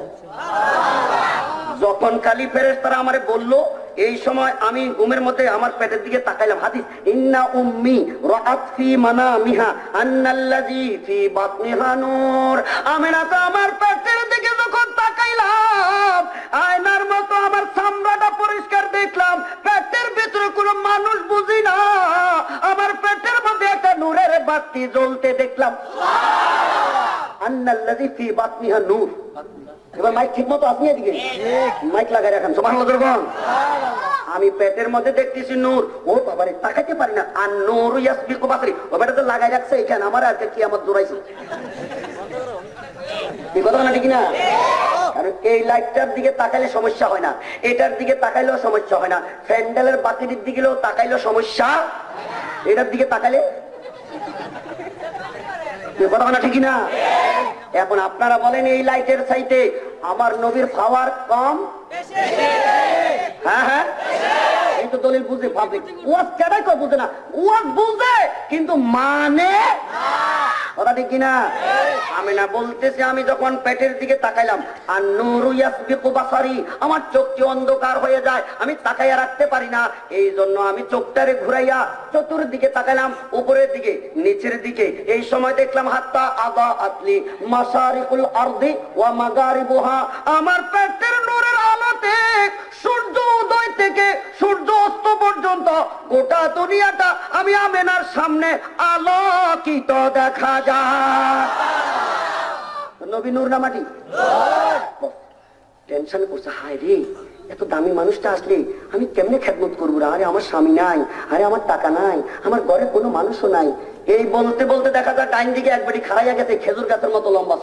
যখন কালী ফেরেশতারা আমারে বললো এই সময় আমি ঘুমের মধ্যে আমার পেটের দিকে তাকাইলাম, হাদিস ইন্না উম্মি রাআত ফি মানামিহা আন্নাল্লাযী ফি বাতনিহা নূর। আমিনা তো আমার পেটের দিকে যখন তাকাইলাম আয়নার মতো আমার চামড়াটা পরিষ্কার দেখলাম, পেটের ভিতরে কোনো মানুষ বুঝি না, আমার পেটের মধ্যে একটা নূরের বাতি জ্বলতে দেখলাম। আন্নাল্লাযী ফি বাতনিহা নূর। এবার মাইক ঠিক মতো আপনি এদিকে মাইক লাগাই রাখেন, সুবহানাল্লাহ। আমি পেটের মধ্যে দেখতেছি নূর, ও বাবারে তাকাইতে পারি না। আর নূর ইয়াসবিকু বাসরি, ও বেটাতে লাগাই রাখছে এখানে, আমার আর কি আমার দৌড়াইছে, এই কথা না ঠিক না? কারণ এই লাইটটার দিকে তাকাইলে সমস্যা হয় না, এটার দিকে তাকাইলেও সমস্যা হয় না, ফ্যান্ডেলের বাতিটির দিকেও তাকাইলেও সমস্যা, এটার দিকে তাকাইলে কথা না ঠিক না? এখন আপনারা বলেন এই লাইটের চাইতে আমার নবীর পাওয়ার কম? হ্যাঁ হ্যাঁ, এই তো দলিল বুঝে পাবলিক। ওয়াজ কেডাই কো বুঝে না, ওয়াজ বুঝে কিন্তু মানে কথা ঠিক কিনা? আমি না বলতেছি, আমি যখন পেটের দিকে তাকাইলাম আর নূরু ইয়াসবিকু বাসারি, আমার চোখটি অন্ধকার হয়ে যায়, আমি তাকাইয়া রাখতে পারি না। এই জন্য আমি চোখটারে ঘুরাইয়া চতুর্দিকে তাকাইলাম, উপরের দিকে নিচের দিকে। এই সময় দেখলাম হাত্তা আদা আতলি মাশারিকুল আরদি ওয়া মাগারিবুহা, আমার পেটের নূরের আলোতে সূর্য উদয় থেকে সূর্য অস্ত পর্যন্ত গোটা দুনিয়াটা আমি আমেনার সামনে আলোকিত দেখা যায়। নবী নূর না মাটি? টেনশন করছে, হায় রে এত দামি মানুষটা আসলে আমি কেমনে খেদমত করবো? আরে আমার স্বামী নাই, আরে আমার টাকা নাই, আমার ঘরে কোনো মানুষও নাই। এই বলতে বলতে দেখা যায় ডাইন দিকে এক বেটি খাড়াইয়া গেছে খেজুর গাছের মতো লম্বা,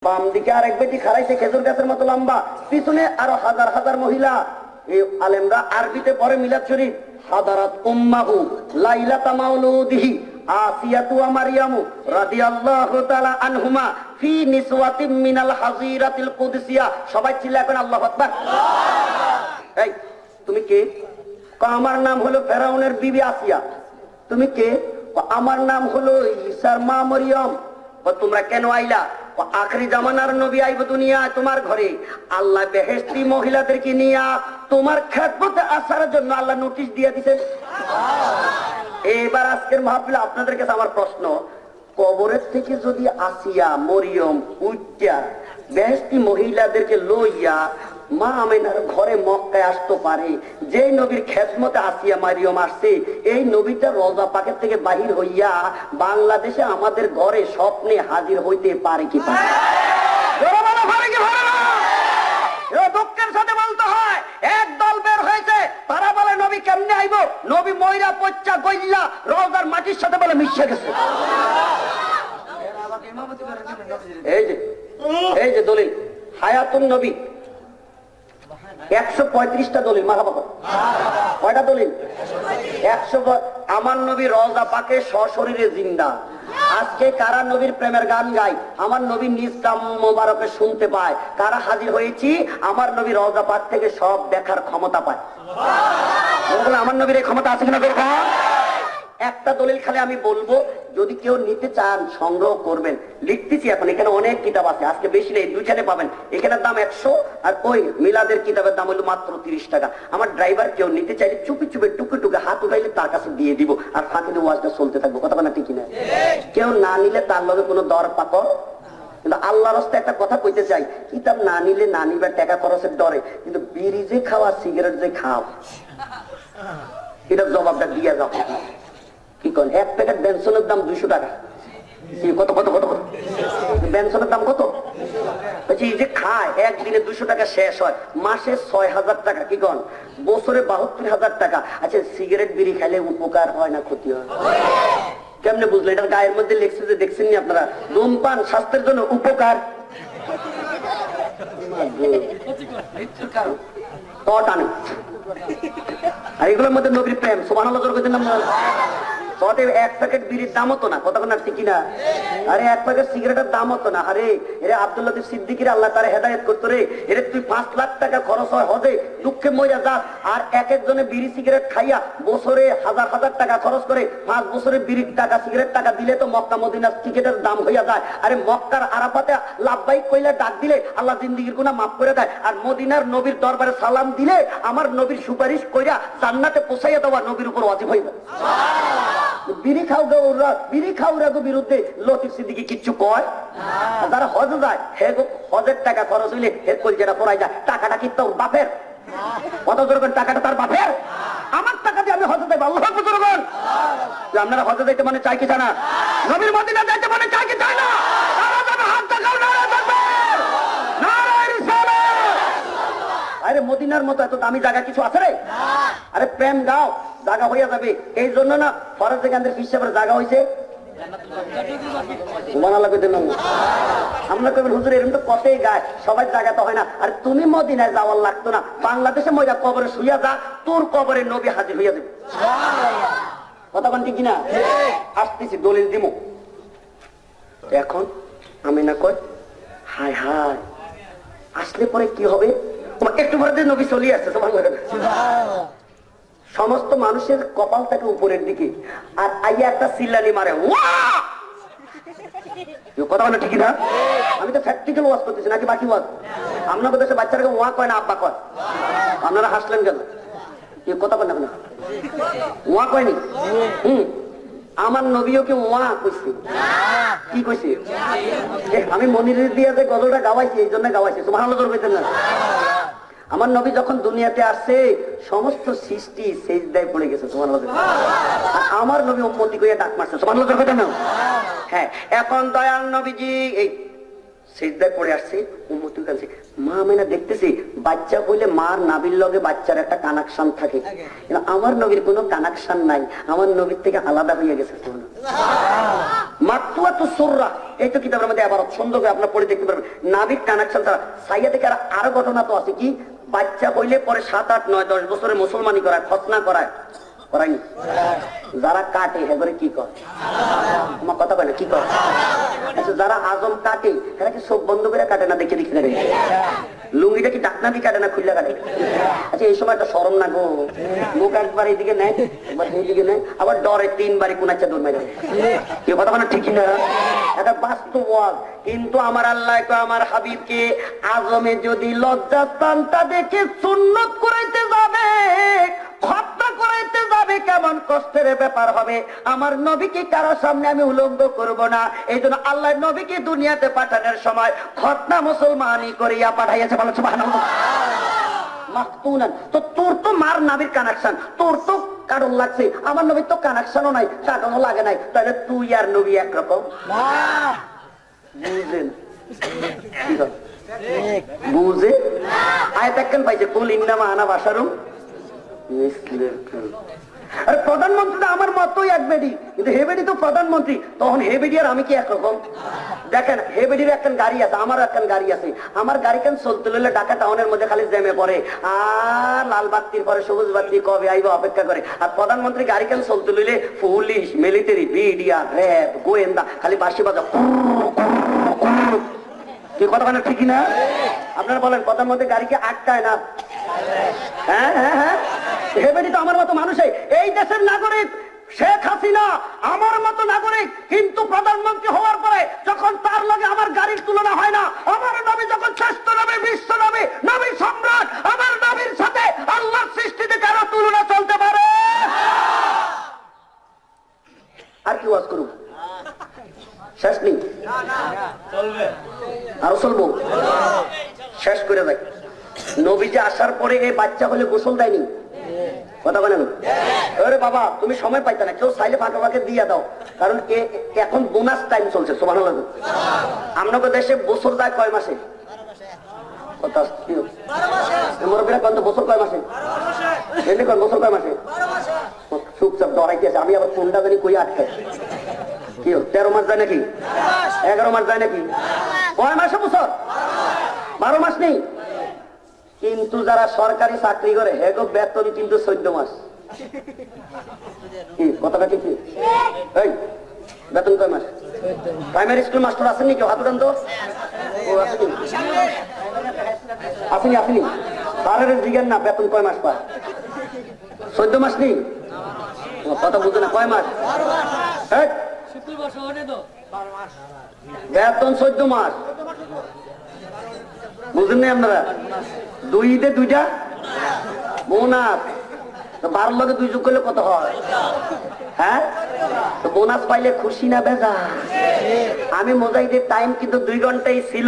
বাম দিকে আর এক বেটি খাড়াইছে খেজুর গাছের মতো লম্বা, পিছনে আরো হাজার হাজার মহিলা। এই আলেমরা আরবিতে পড়ে মিলাদ শরীফ, হাদারাত উম্মাহু লাইলাতা মাউলুদিহি আসিয়াতু ওয়া মারইয়ামু রাদিয়াল্লাহু তাআলা আনহুমা ফি নিসওয়াতিন মিনাল হাজিরাতিল কুদসিয়া। সবাই চিল্লায় কোন আল্লাহু আকবার। এই তুমি কে? আমার নাম হলো ফেরাউনের বিবি আসিয়া। তুমি কে? আমার নাম হলো ঈসার মা মরিয়ম। তোমরা কেন আইলা? আখরি জামানার নবী আইব দুনিয়ায় তোমার ঘরে, আল্লাহ বেহেশতি মহিলাদেরকে নিয়া তোমার খেদমতে আসার জন্য আল্লাহ নোটিশ দিয়ে দিতেন। এবার আজকের মাহফিলে আপনাদের কাছে আমার প্রশ্ন, কবরের থেকে যদি আসিয়া মরিয়ম উঠা বেহেশতি মহিলাদেরকে লইয়া মা আমেনার ঘরে মক্কায় আসতে পারে, যে নবীর খেদমতে আসিয়া মারিয়ম আসছে, এই নবীটা রওজা পাকের থেকে বাহির হইয়া বাংলাদেশে আমাদের ঘরে স্বপ্নে হাজির হইতে পারে কি পারে? দুঃখের সাথে বলতে হয়, এক দল বের হয়েছে, তারা বলে নবী কেমনে আইব? নবী ময়রা পচ্চা গইল্লা রওজার মাটির সাথে বলে মিশে গেছে। এই যে দলিল হায়াতুন নবী, 135টা দলিল। মারহাবা। কয়টা দলিল? 100। আমার নবী রওজা পাকে সশরীরে জিন্দা। আজকে কারা নবীর প্রেমের গান গায়? আমার নবী নিজ কাম মোবারকে শুনতে পায়। কারা হাজির হয়েছি? আমার নবী রওজা পাক থেকে সব দেখার ক্ষমতা পায়। আমার নবীর এই ক্ষমতা আছে কিনা? একটা দলিল খালি আমি বলবো, যদি কেউ নিতে চান সংগ্রহ করবেন, লিখতেছি এখন, এখানে অনেক কিতাব আছে, আজকে বেশি নেই, দুইখানে পাবেন। এখানের দাম 100 আর ওই মিলাদের কিতাবের দাম হলো মাত্র 30 টাকা। আমার ড্রাইভার কেউ নিতে চাইলে চুপি চুপি টুকে টুকে হাত উঠাইলে তার কাছে দিয়ে দিব, আর ফাঁকে ওয়াজটা চলতে থাকবো। কথা বলা ঠিক না? কেউ না নিলে তার লগে কোনো দর পাকড়। কিন্তু আল্লাহর রাস্তায় একটা কথা কইতে চাই, কিতাব না নিলে না নিবার টাকা খরচের ডরে, কিন্তু বিড়ি যে খাওয়া সিগারেট যে খাও এটার জবাবটা দিয়ে যাও। কি করেন? এক প্যাকেট বেনসনের দাম 200 টাকা। কত কত কত কত বেনসনের দাম কত? এই যে খায় একদিনে 200 টাকা শেষ হয়, মাসে 6000 টাকা। কি কন? বছরে 72,000 টাকা। আচ্ছা, সিগারেট বিড়ি খাইলে উপকার হয় না ক্ষতি হয়? কেমনে বুঝলো? এটার গায়ের মধ্যে লেখছে যে, দেখছেন নি আপনারা, ধূমপান স্বাস্থ্যের জন্য উপকার, আর এগুলোর মধ্যে নবীর প্রেম। সুবহানাল্লাহ। তবে এক প্যাকেট বিড়ির দাম হতো না, কতক্ষণ আর ঠিকই না? আরে এক প্যাকেট সিগারেটের দাম হতো না। আরে এরে আব্দুল লতিফ সিদ্দিকীর আল্লাহ তার হেদায়েত করতো রে। এরে তুই 5 লাখ টাকা খরচ হয় হজে, দুঃখে মরে যাস, আর এক একজনে বিড়ি সিগারেট খাইয়া বছরে হাজার হাজার টাকা খরচ করে 5 বছরে বিড়ির টাকা সিগারেট টাকা দিলে তো মক্কা মদিনার টিকেটের দাম হইয়া যায়। আরে মক্কার আরাফাতে লাব্বাইক কইলে ডাক দিলে আল্লাহ জিন্দেগীর গুনাহ মাফ করে দেয়, আর মদিনার নবীর দরবারে সালাম দিলে আমার নবীর সুপারিশ কইরা জান্নাতে পৌঁছাইয়া দেওয়া নবীর উপর ওয়াজিব হইবে। বিড়ি খাওয়ার বিরুদ্ধে লতিফ সিদ্দিকী কিচ্ছু কয়? যারা হজ যায় হে হজের টাকা খরচ হইলে এর কলজেটা পড়াই যায়, টাকাটা কি তোর বাপের? কত জোরগণ টাকাটা তার বাপের? আমার টাকা দিয়ে আমি হজে যাইব। আল্লাহু আকবার জোরগণ। আপনারা হজে যাইতে মানে চাই কি চায় না? নবীর মদিনা যাইতে মানে চাই কি চায় না? তারা যেন হাত দেখাও, নারে তাকবীর, নারে রিসালাত। আরে মদিনার মতো এত দামি জায়গা কিছু আছে রে? আরে প্রেম গাও, জায়গা হইয়া যাবে। এই জন্য না ফরজে গান্ধীর হিসাবে জায়গা হয়েছে আমরা কবেন হুজুর এরকম তো কতই গায়, সবাই জায়গা তো হয় না। আর তুমি মদিনায় যাওয়ার লাগতো না, বাংলাদেশে মজা কবরে শুইয়া যা, তোর কবরে নবী হাজির হইয়া যাবে। কথা বলছি কিনা? আসতেছি দলিল দিব। এখন আমি না কই হায় হায় আসলে পরে কি হবে? একটু পরে নবী চলে আসছে, সমস্ত মানুষের কপাল থাকে উপরের দিকে, আর আইয়া একটা চিল্লানি মারে, কথা বলে ঠিক না? আমি তো প্র্যাকটিক্যাল ওয়াজ করতেছি নাকি বাকি ওয়াজ? আপনাদের দেশে বাচ্চাটাকে ওয়া কয় না আব্বা কয়? আপনারা হাসলেন কেন? কথা বলেন না, ওয়া কয়নি? আমার নবীও কি ওয়া কইছে? কি কইছে? আমি মনিরের দিয়ে যে গজলটা গাওয়াইছি এই জন্য গাওয়াইছি, সুবহানাল্লাহ কইতেন না? আমার নবী যখন দুনিয়াতে আসছে সমস্ত সৃষ্টি সেজদায় পড়ে গেছে, সুবহানাল্লাহ। আমার নবী উম্মতি কইয়া ডাক মারছে, সুবহানাল্লাহ কইতেন না? হ্যাঁ, এখন দয়াল নবীজি এই সেজদায় পড়ে আসছে, উম্মতি কাছে মা আমিনা দেখতেছি বাচ্চা হইলে মার নাভির লগে বাচ্চার একটা কানেকশন থাকে, আমার নবীর কোনো কানেকশন নাই, আমার নবীর থেকে আলাদা হয়ে গেছে। মাকতুয়াতু সুররা এই তো কিতাবের মধ্যে আবার সুন্দর করে আপনারা পড়ে দেখতে পারবেন। নাভির কানেকশন ছাড়া সাইয়া থেকে আরো ঘটনা তো আছে, কি বাচ্চা হইলে পরে 7, 8, 9, 10 বছরে মুসলমানি করায়, খতনা করায়, করায়নি? যারা কাটে এবারে কি করে? আমার কথা বলে কি করে? আচ্ছা, যারা আজম কাটে এরা কি চোখ বন্ধ করে কাটে না? দেখে দেখে লুঙ্গিটা কি ডাকনা দিয়ে কাটে না খুললে কাটে? আচ্ছা, এই সময় একটা শরম না গো, মুখ একবার এইদিকে নেয়, একবার এইদিকে নেয়, আবার ডরে 3 বারই কোনাচ্ছা দৌড় মারে। কেউ কথা বলে ঠিকই না? এটা বাস্তব। কিন্তু আমার আল্লাহ আমার হাবিবকে আজমে যদি লজ্জাস্থানটা দেখে সুন্নত করাইতে যাবে, হত্যা করাইতে যাবে, কেমন কষ্টের ব্যাপার হবে। আমার নবীকে কারো সামনে আমি উলঙ্গ করব না। এই জন্য আল্লাহ নবীকে দুনিয়াতে পাঠানোর সময় খতনা মুসলমানি করিয়া পাঠাইয়াছে, বলো সুবহানাল্লাহ। মাকতুনান তো তোর তো মার নাবির কানেকশন, তোর তো কারণ লাগছে, আমার নবীর তো কানেকশনও নাই, কারণও লাগে নাই, তাহলে তুই আর নবী একরকম বুঝেন? বুঝে আয়াত একখান পাইছে, কুল ইন্নামা আনা বাশারুম। আরে প্রধানমন্ত্রীটা আমার মতই এক বেডি, কিন্তু হে বেডি তো প্রধানমন্ত্রী, তখন হে বেডি আর আমি কি একরকম? দেখেন হে বেডির একখান গাড়ি আছে, আমারও একখান গাড়ি আছে। আমার গাড়ি কেন চলতে লইলে ঢাকা টাউনের মধ্যে খালি জ্যামে পড়ে, আর লাল বাতির পরে সবুজ বাতি কবে আইব অপেক্ষা করে। আর প্রধানমন্ত্রী গাড়ি কেন চলতে লইলে পুলিশ, মিলিটারি, বিডিআর, র্যাব, গোয়েন্দা খালি বাঁশি বাজা। কি কথা বলেন ঠিকই না? আপনারা বলেন প্রধানমন্ত্রী গাড়িকে আটকায় না? হ্যাঁ হ্যাঁ হ্যাঁ, হেবেনি তো আমার মতো মানুষই, এই দেশের নাগরিক শেখ হাসিনা আমার মতো নাগরিক, কিন্তু প্রধানমন্ত্রী হওয়ার পরে যখন তার লগে আমার গাড়ির তুলনা হয় না, আমার নবী যখন শ্রেষ্ঠ নবী, বিশ্ব নবী, নবী সম্রাট, আমার নবীর সাথে আল্লাহর সৃষ্টিতে কারো তুলনা চলতে পারে? আর কি ওয়াজ করুন? শেষ নেই, আরো চলবো? শেষ করে দেখ, নবীজি আসার পরে এই বাচ্চা হলে গোসল দেয়নি, কথা বলেন? আরে বাবা তুমি সময় পাইতে না, কেউ চাইলে ফাঁকা ফাঁকে দিয়ে দাও, কারণ এখন বোনাস টাইম চলছে। সুবহানাল্লাহ। আপনাদের দেশে বছর যায় কয় মাসে? মুরব্বীরা কত বছর কয় মাসে? বছর কয় মাসে? চুপচাপ ডরাইতেছে, আমি আবার কোনটা জানি কই আটকে। কি 13 মাস যায় নাকি? 11 মাস যায় নাকি? কয় মাসে বছর? 12 মাস নেই। কিন্তু যারা সরকারি চাকরি করে হেগো বেতন কিন্তু 14 মাস। কি কথাটা ঠিক? এই বেতন কয় মাস? প্রাইমারি স্কুল মাস্টার আছেন নাকি? হাত উঠান তো। আসেনি আসেনি তারের জিজ্ঞান না, বেতন কয় মাস পায়? 14 মাস নেই? কথা বুঝে না, কয় মাস? বেতন 14 মাস। বুঝেন নাই আপনারা? 2 ঈদে 2টা বোনাস। 12 লগে 2 যোগ করলে কত হয়? হ্যাঁ, বোনাস পাইলে খুশি না বেজা? আমি মোজাহিদের টাইম কিন্তু 2 ঘন্টাই ছিল,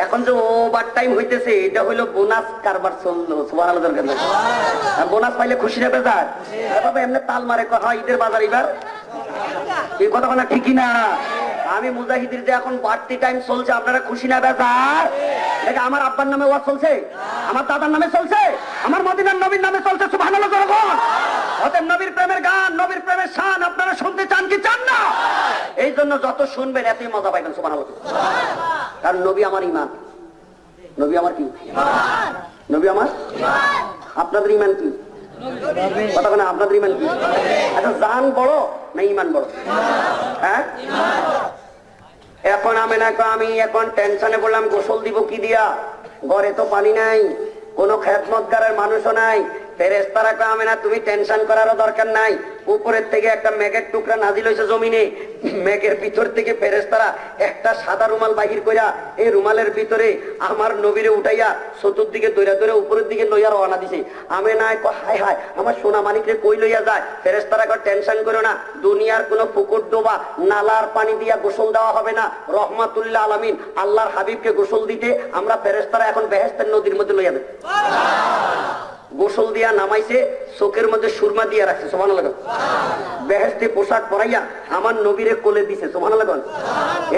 এখন যে ওভার টাইম হইতেছে এটা হইলো বোনাস কারবার চললো। সুবহানাল্লাহ। বোনাস পাইলে খুশি না বেজা? বাবা এমনি তাল মারে হয় ঈদের বাজার এবার এই কথা না, ঠিকই না? আমি মুজাহিদের যে এখন বাড়তি টাইম চলছে, আপনারা খুশি না বেজার? এটা আমার আব্বার নামে ওয়াজ চলছে, আমার দাদার নামে চলছে, আমার মদিনার নবীর নামে চলছে। সুবহানাল্লাহ। অতএব নবীর প্রেমের গান, নবীর প্রেমের শান আপনারা শুনতে চান কি চান না? এই জন্য যত শুনবেন এতই মজা পাইবেন। সুবহানাল্লাহ। কারণ নবী আমার ঈমান। নবী আমার কি? নবী আমার। আপনাদের ঈমান কি? কথা না, আপনাদের ঈমান কি? আচ্ছা, জান বড় না ঈমান বড়? হ্যাঁ, এখন আমি এখন টেনশনে বললাম গোসল দিব কি দিয়া, ঘরে তো পানি নাই, কোনো খেদমতগারের মানুষও নাই। ফেরেশতারা কয় আমেনা তুমি টেনশন করারও দরকার নাই, উপরের থেকে একটা মেঘের টুকরা নাজিল হয়েছে জমিনে, মেঘের ভিতর থেকে ফেরেশতারা একটা সাদা রুমাল বাহির কইরা এই রুমালের ভিতরে আমার নবীরে উঠাইয়া চতুর্দিকে দৌড়া দৌড়া উপরের দিকে লইয়া রওনা দিছে। আমেনায় কয় হায় হায় আমার সোনা মানিকরে কই লইয়া যায়? ফেরেশতারা কয় টেনশন করো না, দুনিয়ার কোনো পুকুর ডোবা নালার পানি দিয়া গোসল দেওয়া হবে না, রহমাতুল্লাহ আলামিন আল্লাহর হাবিবকে গোসল দিতে আমরা ফেরেশতারা এখন বেহেশতের নদীর মধ্যে লইয়া দেব। গোসল দিয়া নামাইছে, চোখের মধ্যে সুরমা দিয়া রাখছে। সুবহানাল্লাহ। বেহেশতে পোশাক পরাইয়া আমার নবীরে কোলে দিছে। সুবহানাল্লাহ।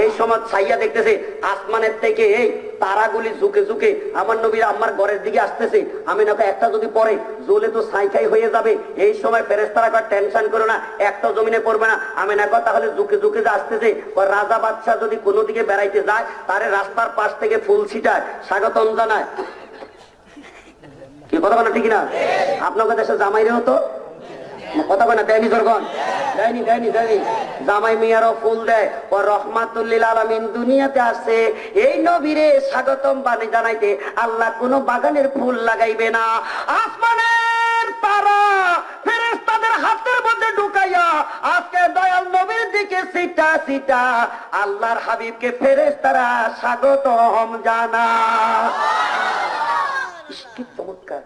এই সময় ছাইয়া দেখতেছে আসমানের থেকে এই তারাগুলি ঝুঁকে ঝুঁকে আমার নবীর আমার ঘরের দিকে আসতেছে। আমি না একটা যদি পরে জ্বলে তো ছাইখাই হয়ে যাবে। এই সময় ফেরেশতারা কয় টেনশন করো না, একটা জমিনে পড়বে না। আমি না তাহলে ঝুঁকে ঝুঁকে যে আসতেছে, রাজা বাদশা যদি কোনো দিকে বেড়াইতে যায় তারে রাস্তার পাশ থেকে ফুল ছিটায় স্বাগতম জানায়। কি কথা বলে ঠিক না? আপনাদের দেশে জামাইরে হতো কথা বলে না, দেয়নি জরগণ? দেয়নি দেয়নি দেয়নি। জামাই মিয়ারও ফুল দেয়। ও রহমাতুল্লিল আলামিন দুনিয়াতে আসছে এই নবীরে স্বাগতম বাণী জানাইতে। আল্লাহ কোন বাগানের ফুল লাগাইবে না, আসমানের তারা ফেরেশতাদের হাতের মধ্যে ঢুকাইয়া আজকে দয়াল নবীর দিকে সিটা সিটা আল্লাহর হাবিবকে ফেরেশতারা স্বাগতম জানায়। কি চমৎকার!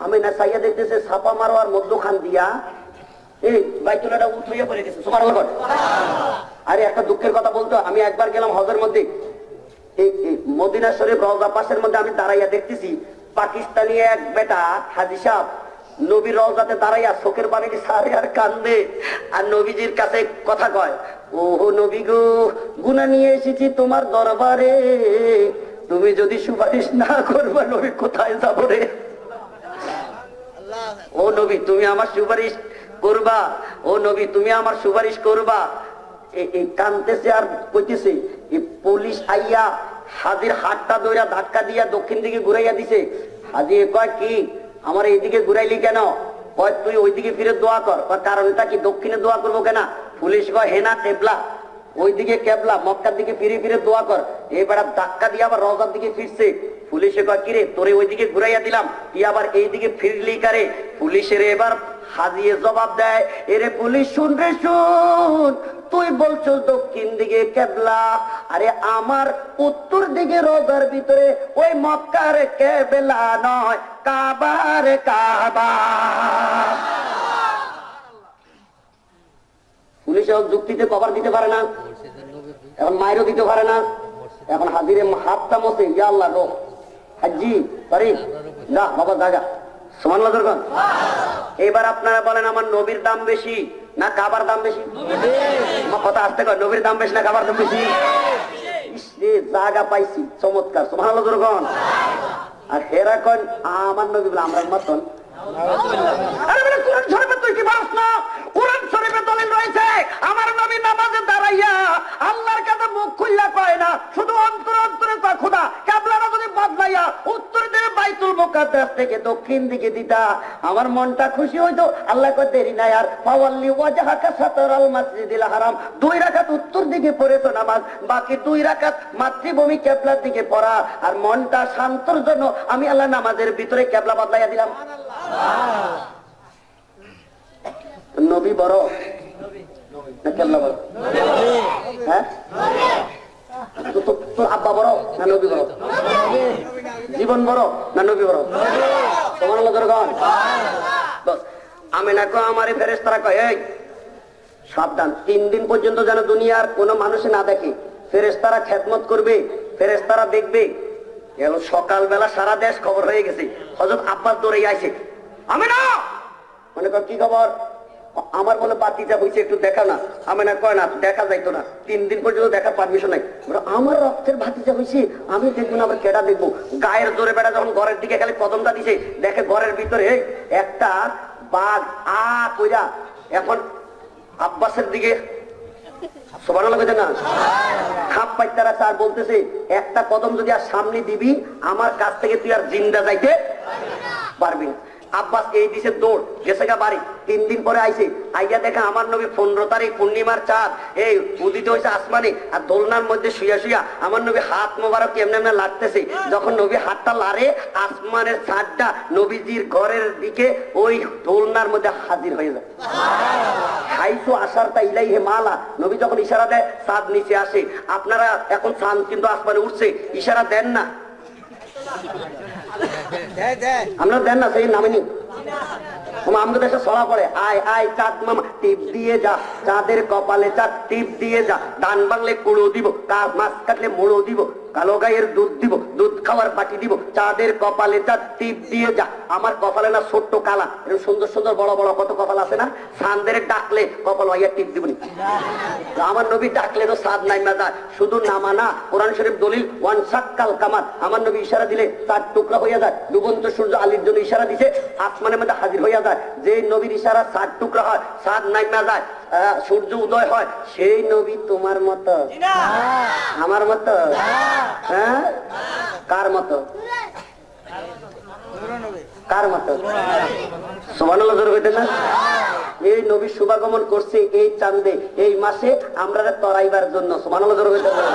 আমি না চাইয়া দেখতেছে ছাপা মারোয়ার মধ্যখান দিয়া এই বাইতুল্লাহটা উঠে পড়ে গেছে। সুবহানাল্লাহ। আরে একটা দুঃখের কথা বলতো, আমি একবার গেলাম হজের মধ্যে, এই মদিনা শরীফ রওজা পাশের মধ্যে আমি দাঁড়াইয়া দেখতেছি পাকিস্তানি এক বেটা হাজী সাহেব নবীর রওজাতে দাঁড়াইয়া চোখের পানি সারে আর কান্দে, আর নবীজির কাছে কথা কয়, ও নবী গো, গুনাহ নিয়ে এসেছি তোমার দরবারে, তুমি যদি সুপারিশ না করবা নবী কোথায় যাব রে? ও নবী তুমি আমার সুপারিশ করবা, ও নবী তুমি আমার সুপারিশ করবা। এই কানতেছে আর কইতেছে। এই পুলিশ আইয়া হাজির হাতটা ধইরা ধাক্কা দিয়া দক্ষিণ দিকে ঘুরাইয়া দিছে। হাজি কয় কি আমার এইদিকে ঘুরাইলি কেন? কয় তুই ওইদিকে ফিরে দোয়া কর। কারণটা কি? দক্ষিণে দোয়া করবো কেন? পুলিশ কয় হেনা কেবলা, ওইদিকে কেবলা, মক্কার দিকে ফিরে ফিরে দোয়া কর। এবার ধাক্কা দিয়ে আবার রওজার দিকে ফিরছে। পুলিশে কয় কিরে তোরে ওইদিকে ঘুরাইয়া দিলাম, তুই আবার এইদিকে ফিরলি কারে? পুলিশের এবার হাজিয়ে জবাব দেয়, এরে পুলিশ শুন রে শুন, তুই বলছো দক্ষিণ দিকে কেবলা, আরে আমার উত্তর দিকে রোজার ভিতরে ওই মক্কার কেবলা নয়, কাবার কাবা। পুলিশে যুক্তিতে কভার দিতে পারে না, এখন মায়েরও দিতে পারে না। এখন হাজিরে হাতটা মশে, ইয়া আল্লাহ রো হাজি পারি যা বাবা জায়গা। সুবহানাল্লাহ। এবার আপনারা বলেন আমার নবীর দাম বেশি না কাবার দাম বেশি? আমার কথা আসতে কয়, নবীর দাম বেশি না কাবার দাম বেশি? জায়গা পাইছি চমৎকার। সুবহানাল্লাহ। আর হেরা কন আমার নবী বলে আমরা মতন। কোরআন শরীফে তুই কি পারস না? কোরআন শরীফে দলিল রয়েছে আমার নবী নামাজে দাঁড়াইয়া আল্লাহর কাছে মুখ খুললা কয় না, শুধু অন্তর অন্তরে কয় খোদা ক্যাবলাটা যদি বদলাইয়া উত্তর দিকে বাইতুল মুকাদ্দাস থেকে দক্ষিণ দিকে দিতা আমার মনটা খুশি হইতো। আল্লাহ কয় দেরি নাই আর, ফাওয়াল্লি ওয়াজহাকা শাতরাল মাসজিদিল হারাম, 2 রাকাত উত্তর দিকে পড়েছো নামাজ, বাকি 2 রাকাত মাতৃভূমি কিবলার দিকে পড়া। আর মনটা শান্তর জন্য আমি আল্লাহ নামাজের ভিতরে কিবলা বদলাইয়া দিলাম। নবী বড় না কিবলা বড়? হ্যাঁ, তোর আব্বা বড় না নবী বড়? জীবন বড় না নবী বড়? সুবহানাল্লাহ জনগণ। বস আমিনা কয় আমারে ফেরেশতারা কয় এই সাবধান, 3 দিন পর্যন্ত যেন দুনিয়ার কোনো মানুষ না দেখে। ফেরেশতারা খেদমত করবে, ফেরেশতারা দেখবে। এখন সকালবেলা সারা দেশ খবর হয়ে গেছে, হযরত আব্বাস দৌড়ে আইছে, আমিনা মনে কর কি খবর? আমার বলে বাতিটা হয়েছে, একটু দেখা না। আমিনা কয় না, দেখা যাইতো না, 3 দিন পর্যন্ত দেখার পারমিশন নাই। আমার রক্তের ভাতিজা হয়েছে, আমি দেখবো না, আবার কেডা দেখবো? গায়ের জোরে বেড়া যখন ঘরের দিকে খালি কদমটা দিছে, দেখে ঘরের ভিতরে একটা বাঘ কইরা এখন আব্বাসের দিকে সুবহানাল্লাহ কইতে না খাপ পাইতারা স্যার বলতেছে, একটা কদম যদি আর সামনে দিবি আমার কাছ থেকে তুই আর জিন্দা যাইতে পারবি না। আব্বাস এই দিছে দৌড় গেছে গা বাড়ি। 3 দিন পরে আইছে, আইয়া দেখা আমার নবী 15 তারিখ পূর্ণিমার চাঁদ এই উদিত হয়েছে আসমানে, আর দোলনার মধ্যে শুয়া শুয়া আমার নবী হাত মোবারক কেমনে এমনি লাগতেছে। যখন নবী হাতটা লাড়ে আসমানের চাঁদটা নবীজির ঘরের দিকে ওই দোলনার মধ্যে হাজির হয়ে যায়। হাইসু আসারটা ইলাইহে মালা, নবী যখন ইশারা দেয় চাঁদ নিচে আসে। আপনারা এখন চাঁদ কিন্তু আসমানে উঠছে, ইশারা দেন না? আমরা দেন না, সেই নামেনি আমাদের দেশে সরা পড়ে, আয় আয় চাঁদ মামা টিপ দিয়ে যা, চাঁদের কপালে চাঁদ টিপ দিয়ে যা, ধান বাংলে কুড়ো দিব, মাছ কাটলে মুড়ো দিব, কালো গায়ের দুধ দিব, দুধ খাওয়ার বাটি দিব, চাঁদের কপালে চাঁদ টিপ দিয়ে যা। আমার কপালে না ছোট্ট কালা, এরকম সুন্দর সুন্দর বড় বড় কত কপাল আছে না, চাঁদের ডাকলে কপাল হইয়া টিপ দিবনি। আমার নবী ডাকলে তো চাঁদ নাইমা যায়, শুধু নামা না, কোরআন শরীফ দলিল ওয়ান সাক্কাল কামার, আমার নবী ইশারা দিলে চাঁদ টুকরা হইয়া যায়। ডুবন্ত সূর্য আলীর জন্য ইশারা দিছে, আসমানের মধ্যে হাজির হইয়া যায়। যে নবীর ইশারা চাঁদ টুকরা হয়, চাঁদ নাইমা যায়, সূর্য উদয় হয়, সেই নবী তোমার মতো আমার মতো? হ্যাঁ, কার মতো? কার মতো? সুবহানাল্লাহ জোরে কইতেন না? এই নবী শুভাগমন করছে এই চাঁদে, এই মাসে আমরা তরাইবার জন্য। সুবহানাল্লাহ জোরে কইতেন না?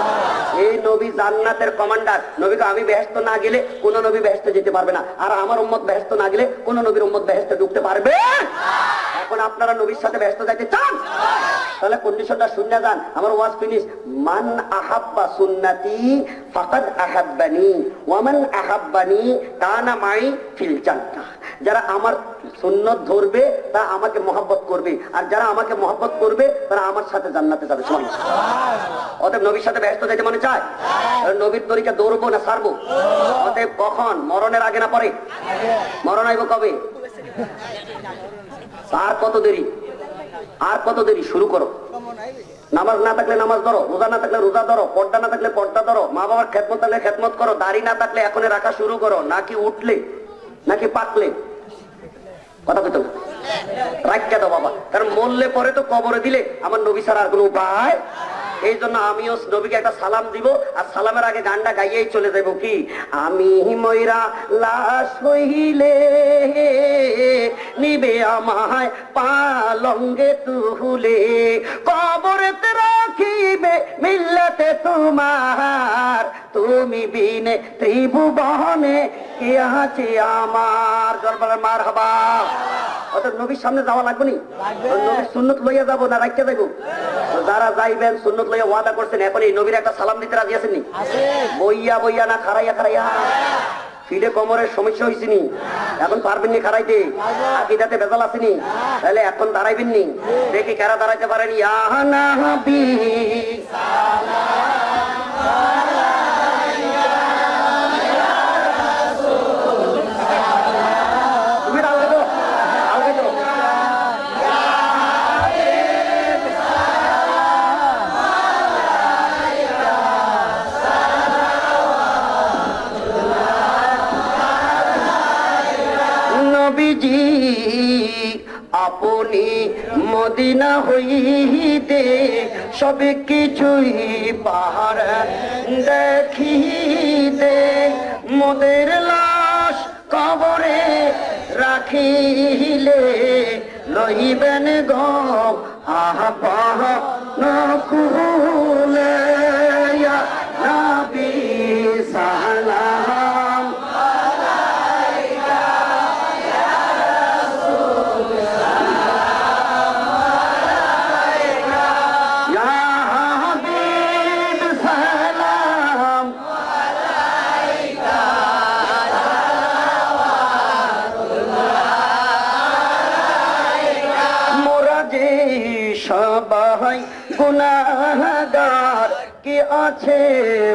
এই নবী জান্নাতের কমান্ডার। নবীকে আমি বেহেশত না গেলে কোন নবী বেহেশতে যেতে পারবে না, আর আমার উম্মত বেহেশত না গেলে কোন নবীর উম্মত বেহেশতে ঢুকতে পারবে। এখন আপনারা নবীর সাথে ব্যস্ত যাইতে চান, তাহলে কন্ডিশনটা শুনে যান। আমার ওয়াজ ফিনিশ। মান আহাব্বা সুন্নতি ফাকাদ আহাব্বানি ওয়া মান আহাব্বানি কানা মাই ফিল জান্নাহ। যারা আমার সুন্নত ধরবে তা আমাকে মহব্বত করবে, আর যারা আমাকে মহব্বত করবে তারা আমার সাথে জান্নাতে যাবে। অতএব নবীর সাথে ব্যস্ত যাইতে মনে চায়? নবীর তরিকা দৌড়বো না ছাড়বো? অতএব কখন? মরণের আগে না পরে? মরণ আইব কবে? আর কত দেরি? আর কত দেরি? শুরু করো। নামাজ না থাকলে নামাজ ধরো, রোজা না থাকলে রোজা ধরো, পর্দা না থাকলে পর্দা ধরো, মা বাবার খেদমত থাকলে খেদমত করো, দাড়ি না থাকলে এখন রাখা শুরু করো। নাকি উঠলে নাকি পাকলে? কথা বলতো না, রাখিয়া দাও বাবা, কারণ মরলে পরে তো কবরে দিলে আমার নবী ছাড়া আর কোনো উপায়। এই জন্য আমিও নবীকে একটা সালাম দিব, আর সালামের আগে গানটা গাইয়েই চলে যাবো। কি? আমি ময়রা লাশ হইলে নিবে আমায় পালঙ্গে তুলে, কবরেতে রাখিবে মিল্লাতে তোমার, তুমি বিনে ত্রিভুবনে কে আছে আমার। জলবালার মার হাবা। অর্থাৎ নবীর সামনে যাওয়া লাগবে নি? নবীর সুন্নত লইয়া যাবো না রাখিয়া যাইব? যারা যাইবেন সুন্নত লইয়া ওয়াদা করছেন, এখন এই নবীর একটা সালাম দিতে রাজি আছেন নি? বইয়া বইয়া না খারাইয়া খারাইয়া? ফিরে কোমরের সমস্যা হয়েছে নি? এখন পারবেন নি খারাইতে? আকীদাতে ভেজাল আছে নি? তাহলে এখন দাঁড়াইবেন নি? দেখি কারা দাঁড়াইতে পারেন। ইয়া নবী আপনি মদিনা হইতে সব কিছুই পাহাড় দেখিতে মোদের লাশ কবরে রাখিলে লইবেন গো আপন কুলে ইয়া নবী সালাম আলাইকা ইয়া রাসূল সালাম আলাইকা ইয়া হাবিব সালাম আলাইকা মোরা যে সবাই গুনাহগার কি আছে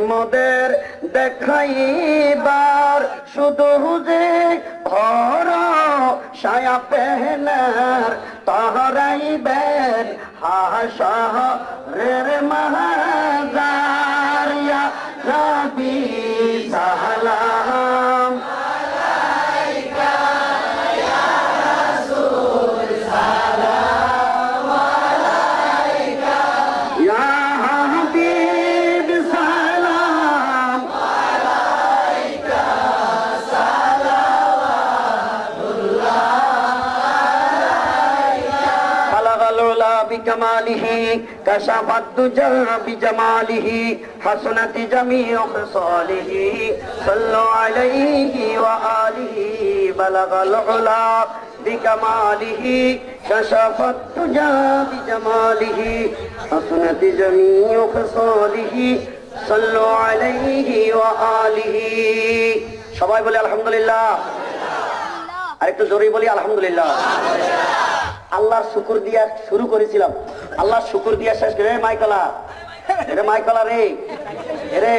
মোদের দেখাইবার শুধু যে ঘর সায়া পেহনার তাহারাইবেন হাশরের মাহজার ইয়া নবী সালাম আলাইকা ইয়া রাসূল সালাম আলাইকা ইয়া হাবিব সালাম আলাইকা সালাওয়াতুল্লাহ আলাইকা খালাকাল উলা বিকামালিহি কাশাফাত দুজা বিজামালিহি হাসনাত জামিউ খিসালিহি সাল্লু আলাইহি ওয়া আলিহি বালাগাল উলা বিকামালিহি কাশাফাত দুজা বিজামালিহি হাসনাত জামিউ খিসালিহি সাল্লু আলাইহি ওয়া আলিহি সবাই বলে আলহামদুলিল্লাহ আরেকটু জোরে বলি আলহামদুলিল্লাহ আল্লাহর শুকর দিয়া শুরু করেছিলাম আল্লাহর শুকর দিয়া শেষ করে মাইকলা রে মাইকলা রে রে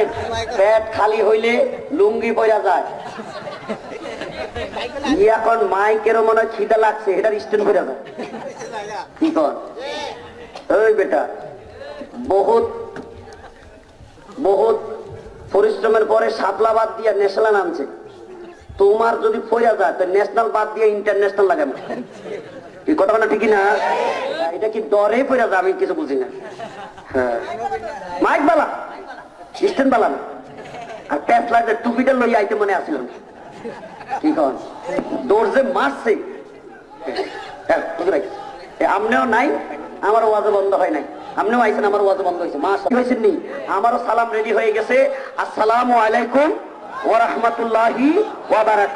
পেট খালি হইলে লুঙ্গি পরা যায় এখন মাইকেরও মনে হয় খিদা লাগছে এটার স্ট্যান্ড পরা যায় কি কর ওই বেটা বহুত বহুত পরিশ্রমের পরে সাতলা বাদ দিয়া ন্যাশনাল নামছে তোমার যদি পড়া যায় তো ন্যাশনাল বাদ দিয়ে ইন্টারন্যাশনাল লাগাবো এই কথা বলা ঠিকই না এটা কি দরে পড়া যায় আমি কিছু বুঝি না হ্যাঁ মাইক বালা স্ট্যান্ড বালা না আর প্যাস লাগবে টুপিটা লই আইতে মনে আসছিল কি কন দৌড় যে মারছে আমনেও নাই আমার ওয়াজ বন্ধ হয় নাই আপনিও আইছেন আমার ওয়াজ বন্ধ হয়েছে মা হয়েছেন নি আমারও সালাম রেডি হয়ে গেছে আসসালামু আলাইকুম ওয়া রাহমাতুল্লাহি ওয়া বারাকাতুহু